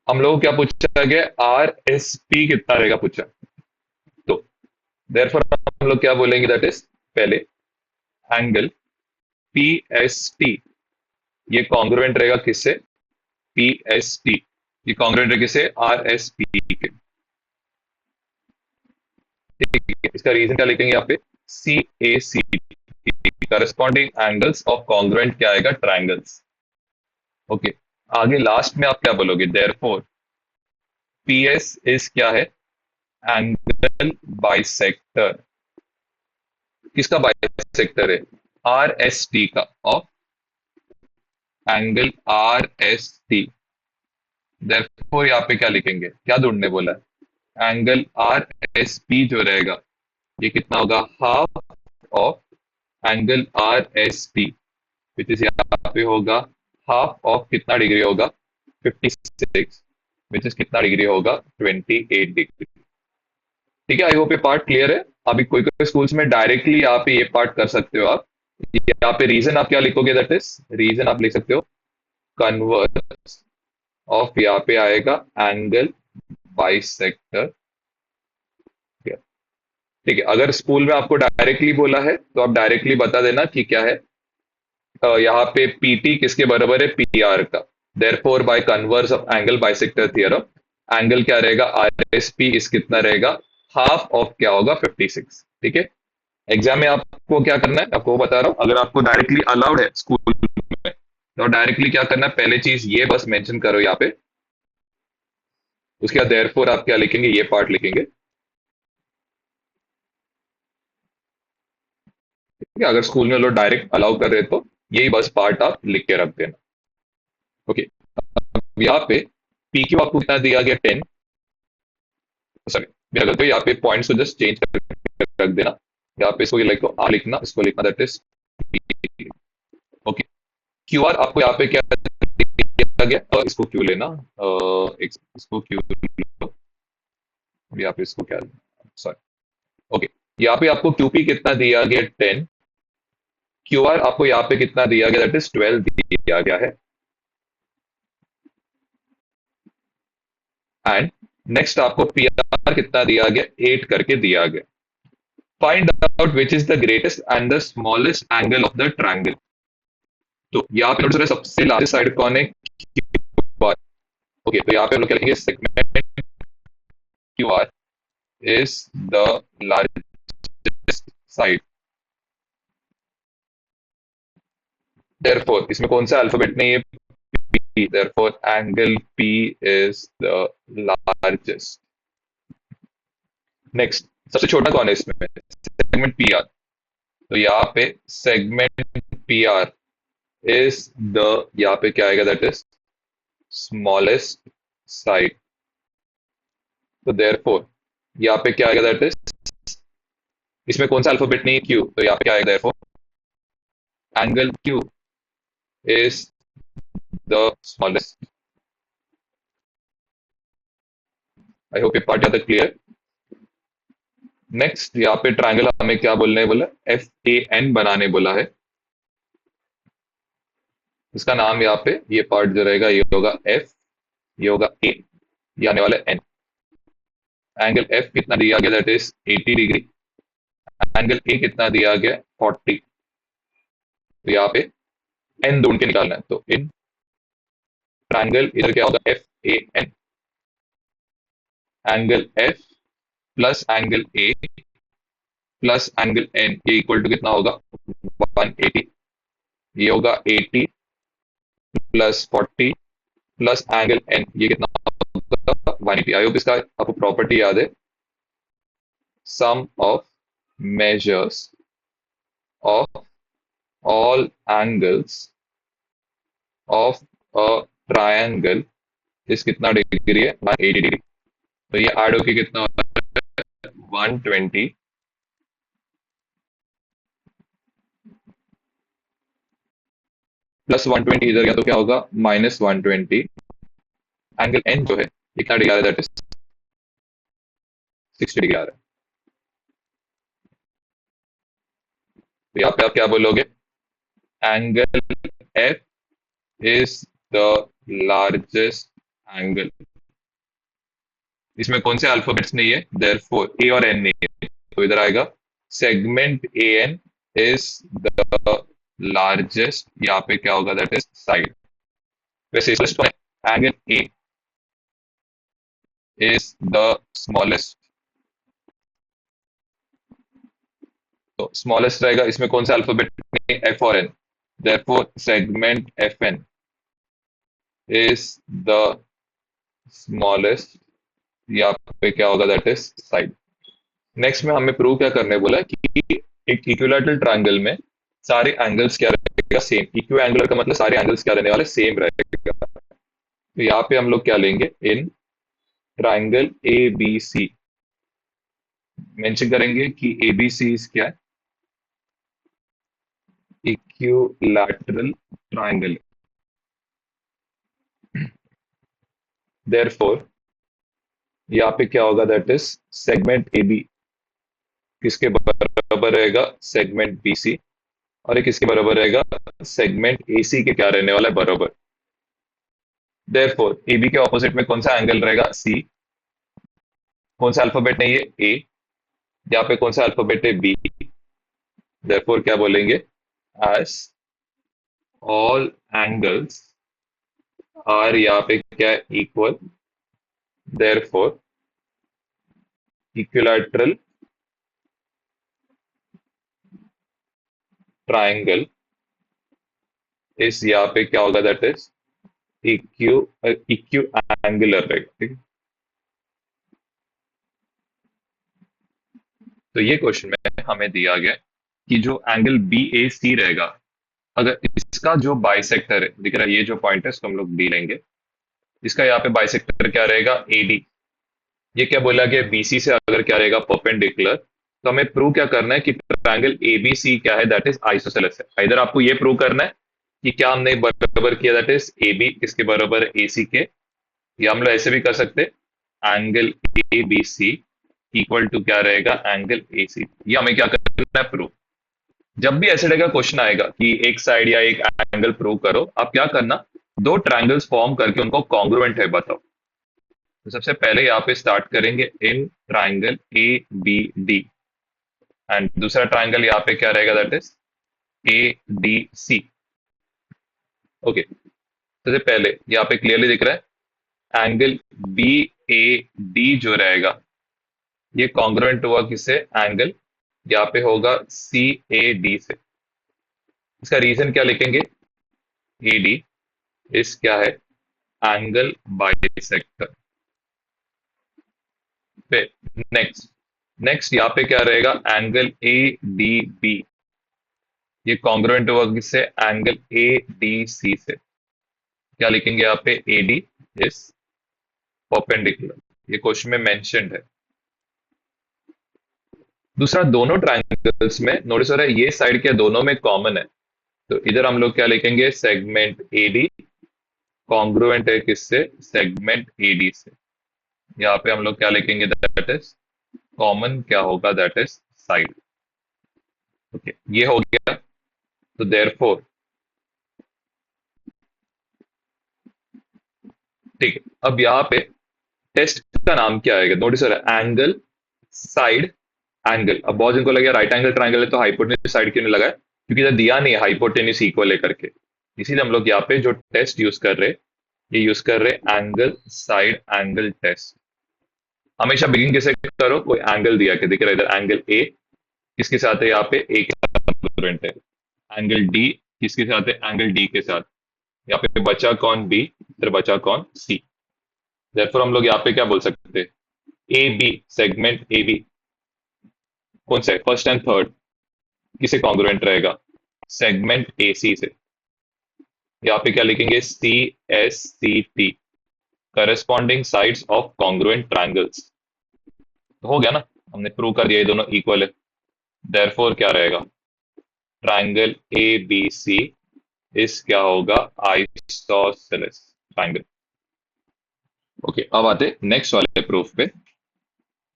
हम लोग को क्या पूछा गया, आर एस पी कितना रहेगा पूछा, तो देयरफॉर हम लोग क्या बोलेंगे, दैट इज पहले एंगल पी एस टी, ये कॉन्ग्रुएंट रहेगा किससे, पी एस टी, ये कॉन्ग्रुएंट रहेगा किससे, आर एस पी के। ठीक है, इसका रीजन क्या लिखेंगे यहाँ पे, C A C T, corresponding angles of congruent क्या आएगा, ट्राइंगल्स। ओके, आगे लास्ट में आप क्या बोलोगे, देयरफॉर पी एस इज क्या है, एंगल बाइसेक्टर, किसका बाइसेक्टर है, आर एस टी का, of angle R S T. Therefore यहाँ पे क्या लिखेंगे, क्या ढूंढने बोला है, एंगल आर एस पी जो रहेगा ये कितना होगा, half of angle R S T, which is यहाँ पे होगा हाफ ऑफ कितना डिग्री होगा, 56, विच इज कितना डिग्री होगा, 28 डिग्री। ठीक है, आई होप ये पार्ट क्लियर है। अभी कोई कोई स्कूल्स में डायरेक्टली यहाँ पे ये पार्ट कर सकते हो आप। यहाँ पे रीजन आप क्या लिखोगे, दैट इज रीजन आप लिख सकते हो कन्वर्स ऑफ, यहाँ पे आएगा एंगल बाइसेक्टर। ठीक है, अगर स्कूल में आपको डायरेक्टली बोला है तो आप डायरेक्टली बता देना कि क्या है, यहाँ पे पीटी किसके बराबर है, पी आर का। Therefore by converse of angle bisector theorem, angle क्या रहेगा, आर एस पी इस कितना रहेगा, हाफ ऑफ क्या होगा, 56। ठीक है, एग्जाम में आपको क्या करना है, आपको बता रहा हूँ, अगर आपको डायरेक्टली अलाउड है स्कूल में तो डायरेक्टली क्या करना है, पहले चीज ये बस मेंशन करो यहाँ पे, उसके बाद देयरफॉर आप क्या लिखेंगे, ये पार्ट लिखेंगे। ठीक है, अगर स्कूल में लोग डायरेक्ट अलाउ कर रहे तो यही बस पार्ट आप लिख के रख देना। ओके, यहाँ पे पी क्यू आपको कितना दिया गया 10, सॉरी मेरा गलत है, यहाँ पे पॉइंट्स को जस्ट चेंज करके रख देना। यहाँ पे इसको ये लाइक आर लिखना, इसको लिखना that is okay. Q R आपको यहाँ पे क्या दिया गया, इसको क्यू लेना, इसको क्यू, यहाँ पे इसको क्या, सॉरी, ओके। यहाँ पे आपको क्यूपी कितना दिया गया 10, क्यू आर आपको यहाँ पे कितना दिया गया दैट इज 12 दिया गया है। एंड नेक्स्ट आपको पी आर कितना दिया गया 8 करके दिया गया। Find out which is the greatest and the smallest angle of the triangle. तो यहाँ पे नोटिस सबसे लार्जेस्ट साइड कौन है, क्यू आर। ओके, तो यहाँ पे हम लोग क्या लिखेंगे, segment Q R is the largest side. Therefore इसमें कौन सा अल्फाबेट नहीं है, P, therefore angle P is the largest. Next सबसे छोटा कौन है इसमें, सेगमेंट पी आर। तो यहाँ पे segment P R is the, यहाँ पे क्या आएगा दैट इज स्मॉलेस्ट साइड। तो देयरफॉर यहाँ पे क्या आएगा दैट इज, इसमें कौन सा अल्फाबेट नहीं है, क्यू, तो यहाँ पे क्या आएगा therefore angle Q is the smallest. I hope ये पार्ट ज्यादा क्लियर। नेक्स्ट यहाँ पे ट्रायंगल हमें क्या बोलने बोला, एफ ए एन बनाने बोला है। इसका नाम यहाँ पे ये पार्ट जो रहेगा ये होगा एफ, ये होगा ए, ये आने वाला एन। एंगल एफ कितना दिया गया that is 80 degree, angle A कितना दिया गया 40। तो यहाँ पे एन ढूंढ के निकालना है, तो इन ट्रायंगल इधर क्या होगा F A N, angle F plus angle A plus angle N ये इक्वल टू कितना होगा 180। ये होगा 80 प्लस 40 प्लस एंगल एन ये कितना होगा 180। आई होप इसका आपको प्रॉपर्टी याद है, सम of measures of all angles of a triangle इस कितना डिग्री है 180 डिग्री। तो ये ऐड होके कितना होता है 120 प्लस 120 इधर गया तो क्या होगा माइनस 120। एंगल एन जो है कितना डिग्री आ रहा है दैट इज 60 डिग्री आ रहा है। तो यहाँ पे आप क्या बोलोगे, angle F is the largest angle. इसमें कौन से अल्फाबेट्स नहीं है, देयरफॉर ए और एन नहीं है, तो इधर आएगा segment A N is the largest, यहाँ पे क्या होगा दैट इज साइड। वैसे angle A is the smallest, तो स्मॉलेस्ट रहेगा, इसमें कौन सा अल्फाबेट नहीं, एफ और N, therefore segment F N is the smallest, यहाँ पे क्या होगा दैट इज साइड। नेक्स्ट में हमें प्रूव क्या करने बोला है कि एक इक्विलैटरल ट्रायंगल में सारे एंगल्स क्या रहेगा सेम। इक्वी एंगुलर का मतलब सारे एंगल्स क्या रहने वाले सेम रहेगा। तो यहाँ पे हम लोग क्या लेंगे, in triangle A B C mention करेंगे कि ए बी सी क्या है, इक्विलैटरल ट्रायंगल। देयरफॉर यहाँ पे क्या होगा that is segment A B किसके बराबर रहेगा, सेगमेंट बी सी, और ये किसके बराबर रहेगा, सेगमेंट ए सी के क्या रहने वाला है बराबर। देयरफॉर ए बी के ऑपोजिट में कौन सा एंगल रहेगा, सी। कौन सा अल्फाबेट नहीं है, ए। यहाँ पे कौन सा अल्फाबेट है, बी। देयरफॉर क्या बोलेंगे, एज ऑल एंगल्स आर, यहाँ पे क्या है इक्वल, देयरफॉर इक्विलैटरल ट्रायंगल इस, यहाँ पे क्या होगा दैट इज इक्यू इक्यू एंगुलर रहेगा, ठीक है। तो ये क्वेश्चन में हमें दिया गया कि जो एंगल बी ए सी रहेगा, अगर इसका जो बाइसेक्टर है, दिख रहा है ये जो पॉइंट है इसको हम लोग बी लेंगे, इसका यहाँ पे बाइसेक्टर क्या रहेगा, ए डी। ये क्या बोला गया, बीसी से अगर क्या रहेगा परपेंडिकुलर, तो हमें प्रूव क्या करना है कि ट्रायंगल एबीसी क्या है, दैट इज आइसोसेलेस है। इधर आपको ये प्रूव करना है कि क्या हमने बराबर किया, दैट इज ए बी किसके बराबर है, ए सी के। या हम लोग ऐसे भी कर सकते हैं, angle A B C equal to क्या रहेगा, एंगल ए सी। ये हमें क्या करना है, प्रूव। जब भी ऐसे का क्वेश्चन आएगा कि एक साइड या एक एंगल प्रूव करो, आप क्या करना, दो ट्रायंगल्स फॉर्म करके उनको कॉन्ग्रुएंट है बताओ। तो सबसे पहले यहाँ पे स्टार्ट करेंगे in triangle A B D, and दूसरा ट्राइंगल यहाँ पे क्या रहेगा, that is A D C. Okay, सबसे पहले यहाँ पे क्लियरली दिख रहा है एंगल बी ए डी जो रहेगा, ये कॉन्ग्रुएंट हुआ किससे, एंगल यहाँ पे होगा सी ए डी से। इसका रीजन क्या लिखेंगे, ए डी इस क्या है, एंगल बाइसेक्टर पे। नेक्स्ट नेक्स्ट यहाँ पे क्या रहेगा, एंगल ए डी बी, ये कॉन्ग्रुएंट हुआ किससे, एंगल ए डी सी से। क्या लिखेंगे यहाँ पे, ए डी इज परपेंडिकुलर, ये क्वेश्चन में मेंशन्ड है। दूसरा, दोनों ट्रायंगल्स में नोटिस हो रहा है ये साइड क्या दोनों में कॉमन है, तो इधर हम लोग क्या लिखेंगे, सेगमेंट ए डी कॉन्ग्रुएंट है किससे, सेगमेंट ए डी से। यहाँ पे हम लोग क्या लिखेंगे, दैट इज कॉमन क्या होगा, दैट इज साइड। ओके, ये हो गया। तो देयरफॉर, ठीक है, अब यहाँ पे टेस्ट का नाम क्या आएगा, नोटिस हो रहा है एंगल साइड एंगल। अब बहुत जिनको लगे राइट एंगल ट्राइंगल है तो हाइपोटेन्यूज साइड क्यों नहीं लगा है, क्योंकि इधर दिया नहीं है हाइपोटेन्यूज इक्वल है करके। इसीलिए हम लोग यहाँ पे जो टेस्ट यूज कर रहे, ये यूज कर रहे एंगल साइड एंगल टेस्ट। हमेशा बिगिन कैसे करो, कोई एंगल दिया के दिख रहा है, इधर एंगल ए किसके साथ है, यहाँ पे ए के साथ है, एंगल डी किसके साथ है, एंगल डी के साथ। यहाँ पे बचा कौन, बी, इधर बचा कौन, सी। देयरफॉर हम लोग यहाँ पे क्या बोल सकते हैं, A B, segment A B कौन सा है, फर्स्ट एंड थर्ड, किसे कॉन्ग्रुएंट रहेगा, सेगमेंट ए सी से। यहाँ पे क्या लिखेंगे, C S C T, corresponding sides of congruent triangles. तो हो गया ना, हमने प्रूव कर दिया ये दोनों इक्वल है। देयरफॉर क्या रहेगा, ट्रायंगल ए बी सी इस क्या होगा, आइसोसेलेस ट्रायंगल। ओके, अब आते नेक्स्ट वाले प्रूफ पे।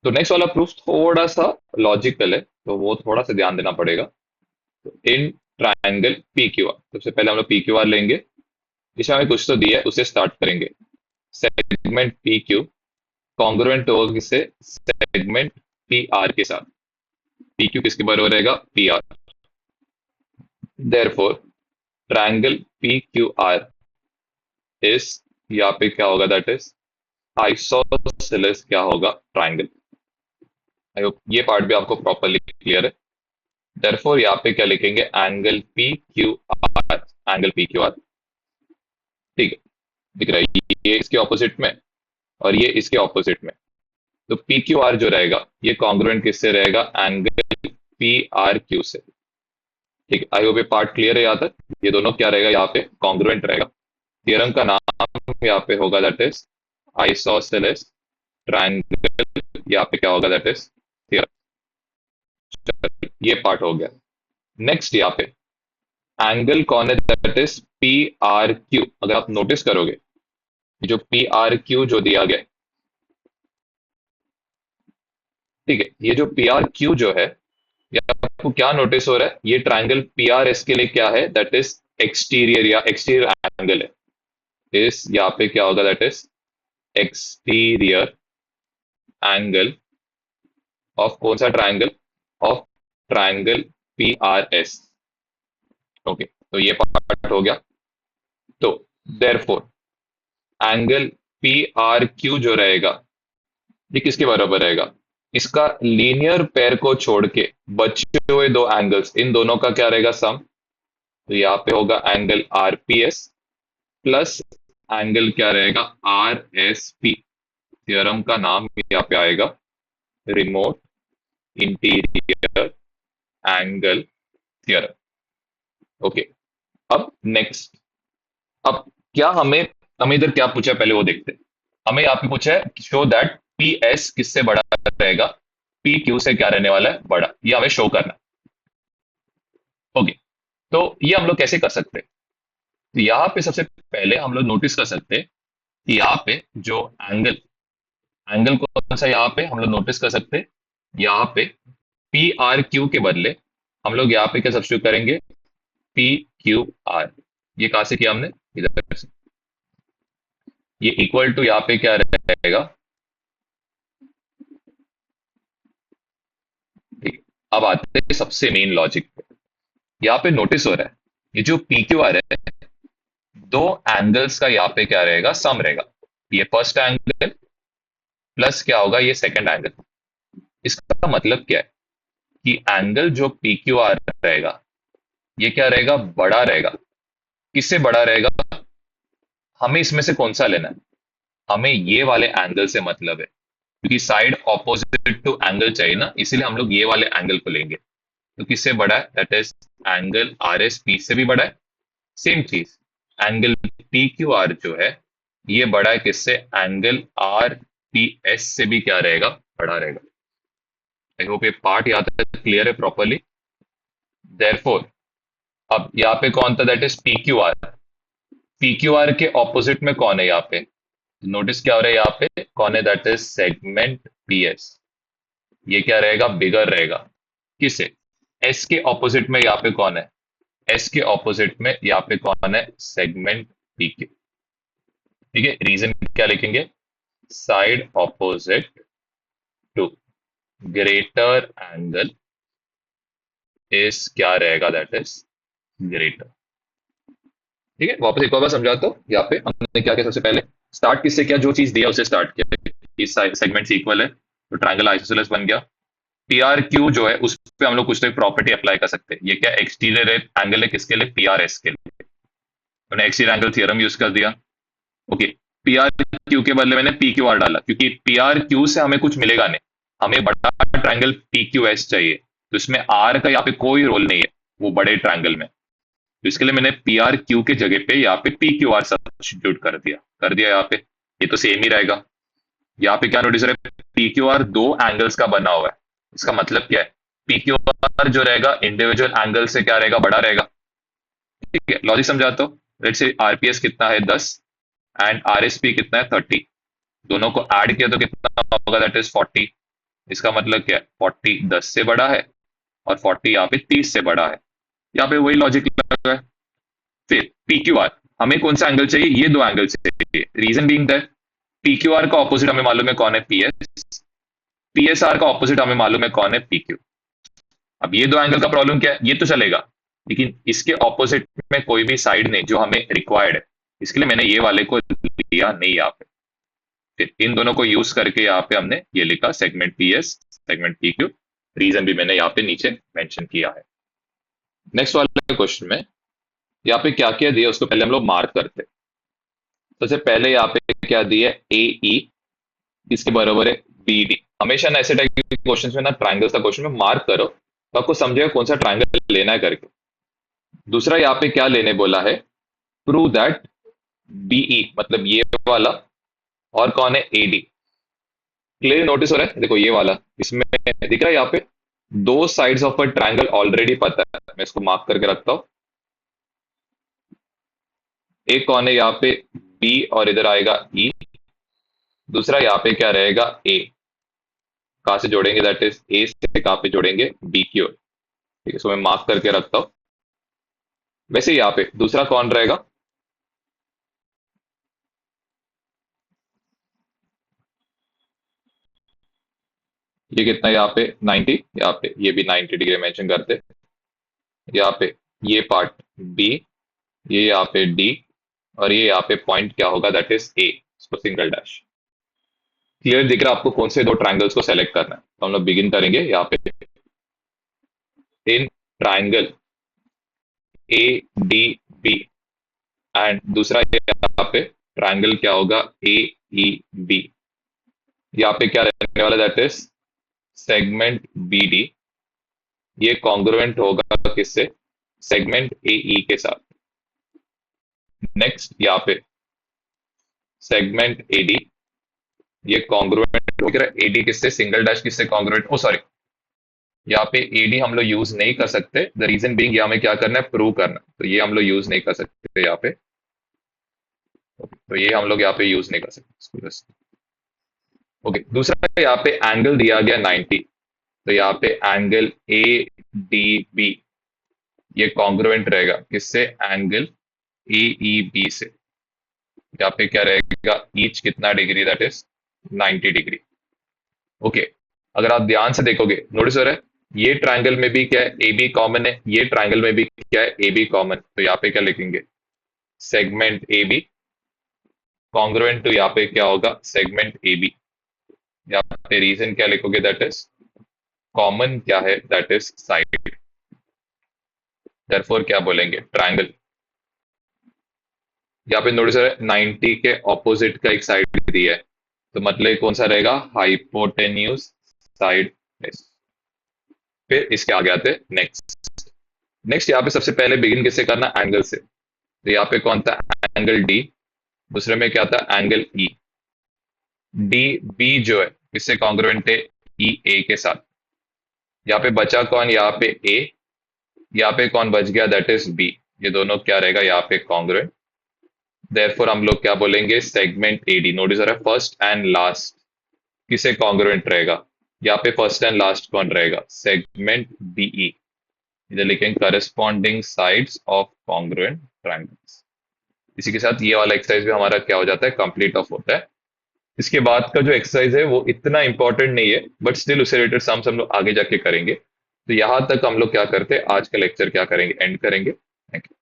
तो नेक्स्ट वाला प्रूफ थोड़ा सा लॉजिकल है, तो वो थोड़ा सा ध्यान देना पड़ेगा। तो in triangle P Q are, सबसे पहले हम लोग पी क्यू आर लेंगे, इसमें हमें कुछ तो दिया है उसे स्टार्ट करेंगे। सेगमेंट पी क्यू कॉन्ग्रुएंट होगा किससे, सेगमेंट पी आर के साथ। पी क्यू किसके बराबर रहेगा, P R. Therefore triangle P Q are इस, यहाँ पे क्या होगा, दैट इज आइसोसेलेस क्या होगा, ट्रायंगल। आई होप ये पार्ट भी आपको प्रॉपरली क्लियर है। देयरफॉर यहाँ पे क्या लिखेंगे, angle P Q are, angle P Q are, ठीक है, दिख रहा है ये इसके ऑपोजिट में और ये इसके ऑपोजिट में। तो पी क्यू आर जो रहेगा ये कॉन्ग्रुएंट किससे रहेगा, एंगल पी आर क्यू से। ठीक है, आई होप ये पार्ट क्लियर है यहाँ तक। ये दोनों क्या रहेगा, यहाँ पे कॉन्ग्रुएंट रहेगा। थ्योरम का नाम यहाँ पे होगा, दैट इज आइसोसेलेस ट्रायंगल। यहाँ पे क्या होगा, दैट इज थ्योरम। ये पार्ट हो गया। नेक्स्ट यहाँ पे एंगल कौन है, that is P R Q. अगर आप नोटिस करोगे जो पी आर क्यू जो दिया गया, ठीक है, ये जो पी आर क्यू जो है, ये आपको क्या नोटिस हो रहा है, ये ट्राइंगल पी आर एस के लिए क्या है, दैट इज एक्सटीरियर या एक्सटीरियर एंगल है। इस यहाँ पे क्या होगा, that is exterior angle of कौन सा triangle, of triangle P R S. Okay, तो ये पार्ट हो गया। तो therefore angle P R Q जो रहेगा ये किसके बराबर रहेगा, इसका लीनियर पेयर को छोड़ के बचे हुए दो एंगल्स, इन दोनों का क्या रहेगा, सम। तो यहाँ पे होगा angle R P S plus angle क्या रहेगा, आर एस पी। थ्योरम का नाम यहाँ पे आएगा remote interior angle theorem. Okay, अब नेक्स्ट, अब क्या हमें हमें इधर क्या पूछा है पहले वो देखते हैं। हमें यहाँ पे पूछा है शो दैट पी एस किससे बड़ा रहेगा, पी क्यू से क्या रहने वाला है, बड़ा, ये हमें शो करना है। ओके, तो ये हम लोग कैसे कर सकते हैं। तो यहाँ पे सबसे पहले हम लोग नोटिस कर सकते हैं कि यहाँ पे जो एंगल एंगल कौन सा यहाँ पे हम लोग नोटिस कर सकते हैं। यहाँ पे पी आर क्यू के बदले हम लोग यहाँ पे क्या सब्स्टिट्यूट करेंगे, पी क्यू आर। ये कहाँ से किया हमने, इधर से। ये इक्वल टू यहाँ पे क्या रहेगा, ठीक है। अब आते हैं सबसे मेन लॉजिक पे। यहाँ पे नोटिस हो रहा है ये जो पी क्यू आर है, दो एंगल्स का यहाँ पे क्या रहेगा, सम रहेगा। ये फर्स्ट एंगल प्लस क्या होगा, ये सेकंड एंगल। इसका मतलब क्या है कि एंगल जो पी क्यू आर रहेगा ये क्या रहेगा, बड़ा रहेगा। किससे बड़ा रहेगा, हमें इसमें से कौन सा लेना है, हमें ये वाले एंगल से मतलब है, क्योंकि साइड ऑपोजिट टू एंगल चाहिए ना, इसीलिए हम लोग ये वाले एंगल को लेंगे। तो किससे बड़ा है, that is angle R S P से भी बड़ा है। सेम चीज एंगल पी क्यू आर जो है ये बड़ा है किससे, एंगल आर पी एस से भी क्या रहेगा, बड़ा रहेगा। आई होप ये पार्ट यहाँ तक क्लियर है प्रॉपरली। देयरफॉर अब यहाँ पे कौन था, that is P Q are. P Q are के ऑपोजिट में कौन है यहाँ पे, नोटिस क्या हो रहा है यहाँ पे, कौन है, that is segment P S. ये क्या रहेगा, बिगर रहेगा। किसे, एस के ऑपोजिट में यहाँ पे कौन है, एस के ऑपोजिट में यहाँ पे कौन है, सेगमेंट पी क्यू। ठीक है, रीजन क्या लिखेंगे, side opposite to greater angle is क्या रहेगा, दैट इज ग्रेटर। ठीक है, वापस एक और बार समझाता हूँ। यहाँ पे हमने क्या किया, सबसे पहले स्टार्ट किससे किया, जो चीज दिया उससे स्टार्ट किया। इस सेगमेंट इक्वल है तो ट्रायंगल आइसोसेलेस बन गया। पी आर क्यू जो है उस पर हम लोग कुछ तो प्रॉपर्टी अप्लाई कर सकते हैं। ये क्या एक्सटीरियर एंगल है, किसके लिए, पी आर एस के लिए। मैंने एक्सटीरियर एंगल थ्योरम यूज कर दिया। ओके, पी आर क्यू के बदले मैंने पी क्यू आर डाला, क्योंकि पी आर क्यू से हमें कुछ मिलेगा नहीं, हमें बड़ा ट्रायंगल पी क्यू एस चाहिए। तो इसमें आर का यहाँ पे कोई रोल नहीं है वो बड़े ट्रायंगल में। तो इसके लिए मैंने पी आर क्यू के जगह पे यहाँ पे पी क्यू आर सब्स्टिट्यूट कर दिया यहाँ पे। ये तो सेम ही रहेगा। यहाँ पे क्या नोटिस है, पी क्यू आर दो एंगल्स का बना हुआ है। इसका मतलब क्या है, पी क्यू आर जो रहेगा इंडिविजुअल एंगल से क्या रहेगा, बड़ा रहेगा। ठीक है, लॉजिक समझाता हूँ। लेट्स से आरपीएस कितना है 10 एंड आरएसपी कितना है 30। दोनों को ऐड किया तो कितना होगा, दैट इज 40। इसका मतलब क्या है, 40 10 से बड़ा है और 40 यहाँ पे 30 से बड़ा है। यहाँ पे वही लॉजिक लगा है। फिर पी क्यू आर, हमें कौन सा एंगल चाहिए, ये दो एंगल चाहिए। Reason being that P Q R का ऑपोजिट हमें मालूम है कौन है, P S. P S R का ऑपोजिट हमें मालूम है कौन है, पी क्यू। अब ये दो एंगल का प्रॉब्लम क्या है, ये तो चलेगा, लेकिन इसके ऑपोजिट में कोई भी साइड नहीं जो हमें रिक्वायर्ड है। इसके लिए मैंने ये वाले को लिया नहीं यहाँ पे। फिर इन दोनों को यूज करके यहाँ पे हमने ये लिखा segment P S, segment P Q. Reason भी मैंने यहाँ पे नीचे मेंशन किया है। नेक्स्ट वाले क्वेश्चन में यहाँ पे क्या क्या दिया उसको पहले हम लोग मार्क करते हैं। सबसे पहले यहाँ पे क्या दिया, ए ई इसके बराबर है बी डी। हमेशा ना ऐसे टाइप के क्वेश्चंस में ना ट्राइंगल्स का क्वेश्चन में मार्क करो तो आपको समझेगा कौन सा ट्राइंगल लेना है करके। दूसरा यहाँ पे क्या लेने बोला है, प्रूव दैट बीई मतलब ये वाला और कौन है, एडी। क्लियर नोटिस हो रहा है, देखो ये वाला इसमें दिख रहा है। यहाँ पे दो sides of a triangle already पता है, मैं इसको मार्क करके रखता हूं। एक कौन है यहाँ पे, बी, और इधर आएगा ई। दूसरा यहाँ पे क्या रहेगा, ए। कहां से जोड़ेंगे, दैट इज ए से कहां पे जोड़ेंगे, बी की ओर। ठीक है, सो मैं मार्क करके रखता हूं। वैसे यहाँ पे दूसरा कौन रहेगा, ये कितना है यहाँ पे 90, यहाँ पे ये भी 90 डिग्री मेंशन करते। यहाँ पे ये पार्ट बी, ये यहाँ पे डी, और ये यहाँ पे पॉइंट क्या होगा, दैट इज ए, इसको सिंगल डैश। क्लियर दिख रहा है आपको कौन से दो ट्राइंगल्स को सेलेक्ट करना है। तो हम लोग बिगिन करेंगे यहाँ पे, in triangle A D B, and दूसरा यहाँ पे ट्राइंगल क्या होगा, ए ई बी। यहाँ पे क्या रहने वाला, that is segment B D. ये कॉन्ग्रुएंट होगा किससे, सेगमेंट ए ई के साथ। नेक्स्ट यहाँ पे सेगमेंट ए डी, ये कॉन्ग्रुएंट हो गया। एडी किससे, सिंगल डैश किससे कॉन्ग्रुएंट, ओ सॉरी, यहाँ पे एडी हम लोग यूज नहीं कर सकते। द रीजन बीइंग, ये हमें क्या करना है, प्रूव करना, तो ये हम लोग यूज नहीं कर सकते यहाँ पे। तो ये हम लोग यहाँ पे यूज नहीं कर सकते। ओके, दूसरा यहाँ पे एंगल दिया गया 90, तो यहाँ पे एंगल ए डी बी, ये कॉन्ग्रुएंट रहेगा किससे, एंगल ए ई बी से। यहाँ पे क्या रहेगा, ईच कितना degree, that is 90 degree. Okay, अगर आप ध्यान से देखोगे, नोटिस हो रहा है ये ट्रायंगल में भी क्या है, ए बी कॉमन है, ये ट्रायंगल में भी क्या है, ए बी कॉमन। तो यहाँ पे क्या लिखेंगे, segment A B congruent to, यहाँ पे क्या होगा, सेगमेंट ए बी। यहाँ पे रीजन क्या लिखोगे, दैट इज कॉमन क्या है, दैट इज साइड। देयरफॉर क्या बोलेंगे, ट्रायंगल। यहाँ पे नोटिस हो रहा है 90 के ऑपोजिट का एक साइड दिया है, तो मतलब कौन सा रहेगा, हाइपोटेन्यूज साइड। फिर इसके आगे आते हैं नेक्स्ट। नेक्स्ट यहाँ पे सबसे पहले बिगिन किससे करना, एंगल से। तो यहाँ पे कौन था, एंगल डी। दूसरे में क्या था, एंगल ई। डी बी जो है किससे कॉन्ग्रुएंट है, ई ए के साथ। यहाँ पे बचा कौन, यहाँ पे ए, यहाँ पे कौन बच गया, दैट इज बी। ये दोनों क्या रहेगा, यहाँ पे कॉन्ग्रुएंट। देयरफॉर हम लोग क्या बोलेंगे, सेगमेंट एडी। नोटिस हो रहा है फर्स्ट एंड लास्ट किसे कॉन्ग्रुएंट रहेगा, यहाँ पे फर्स्ट एंड लास्ट कौन रहेगा, सेगमेंट बीई। इधर लिखेंगे corresponding sides of congruent triangles. इसी के साथ ये वाला एक्सरसाइज भी हमारा क्या हो जाता है, कंप्लीट ऑफ होता है। इसके बाद का जो एक्सरसाइज है वो इतना इंपॉर्टेंट नहीं है, बट स्टिल उससे रिलेटेड सम्स हम लोग आगे जाके करेंगे। तो यहां तक हम लोग क्या करते हैं, आज का लेक्चर क्या करेंगे, एंड करेंगे। Thank you.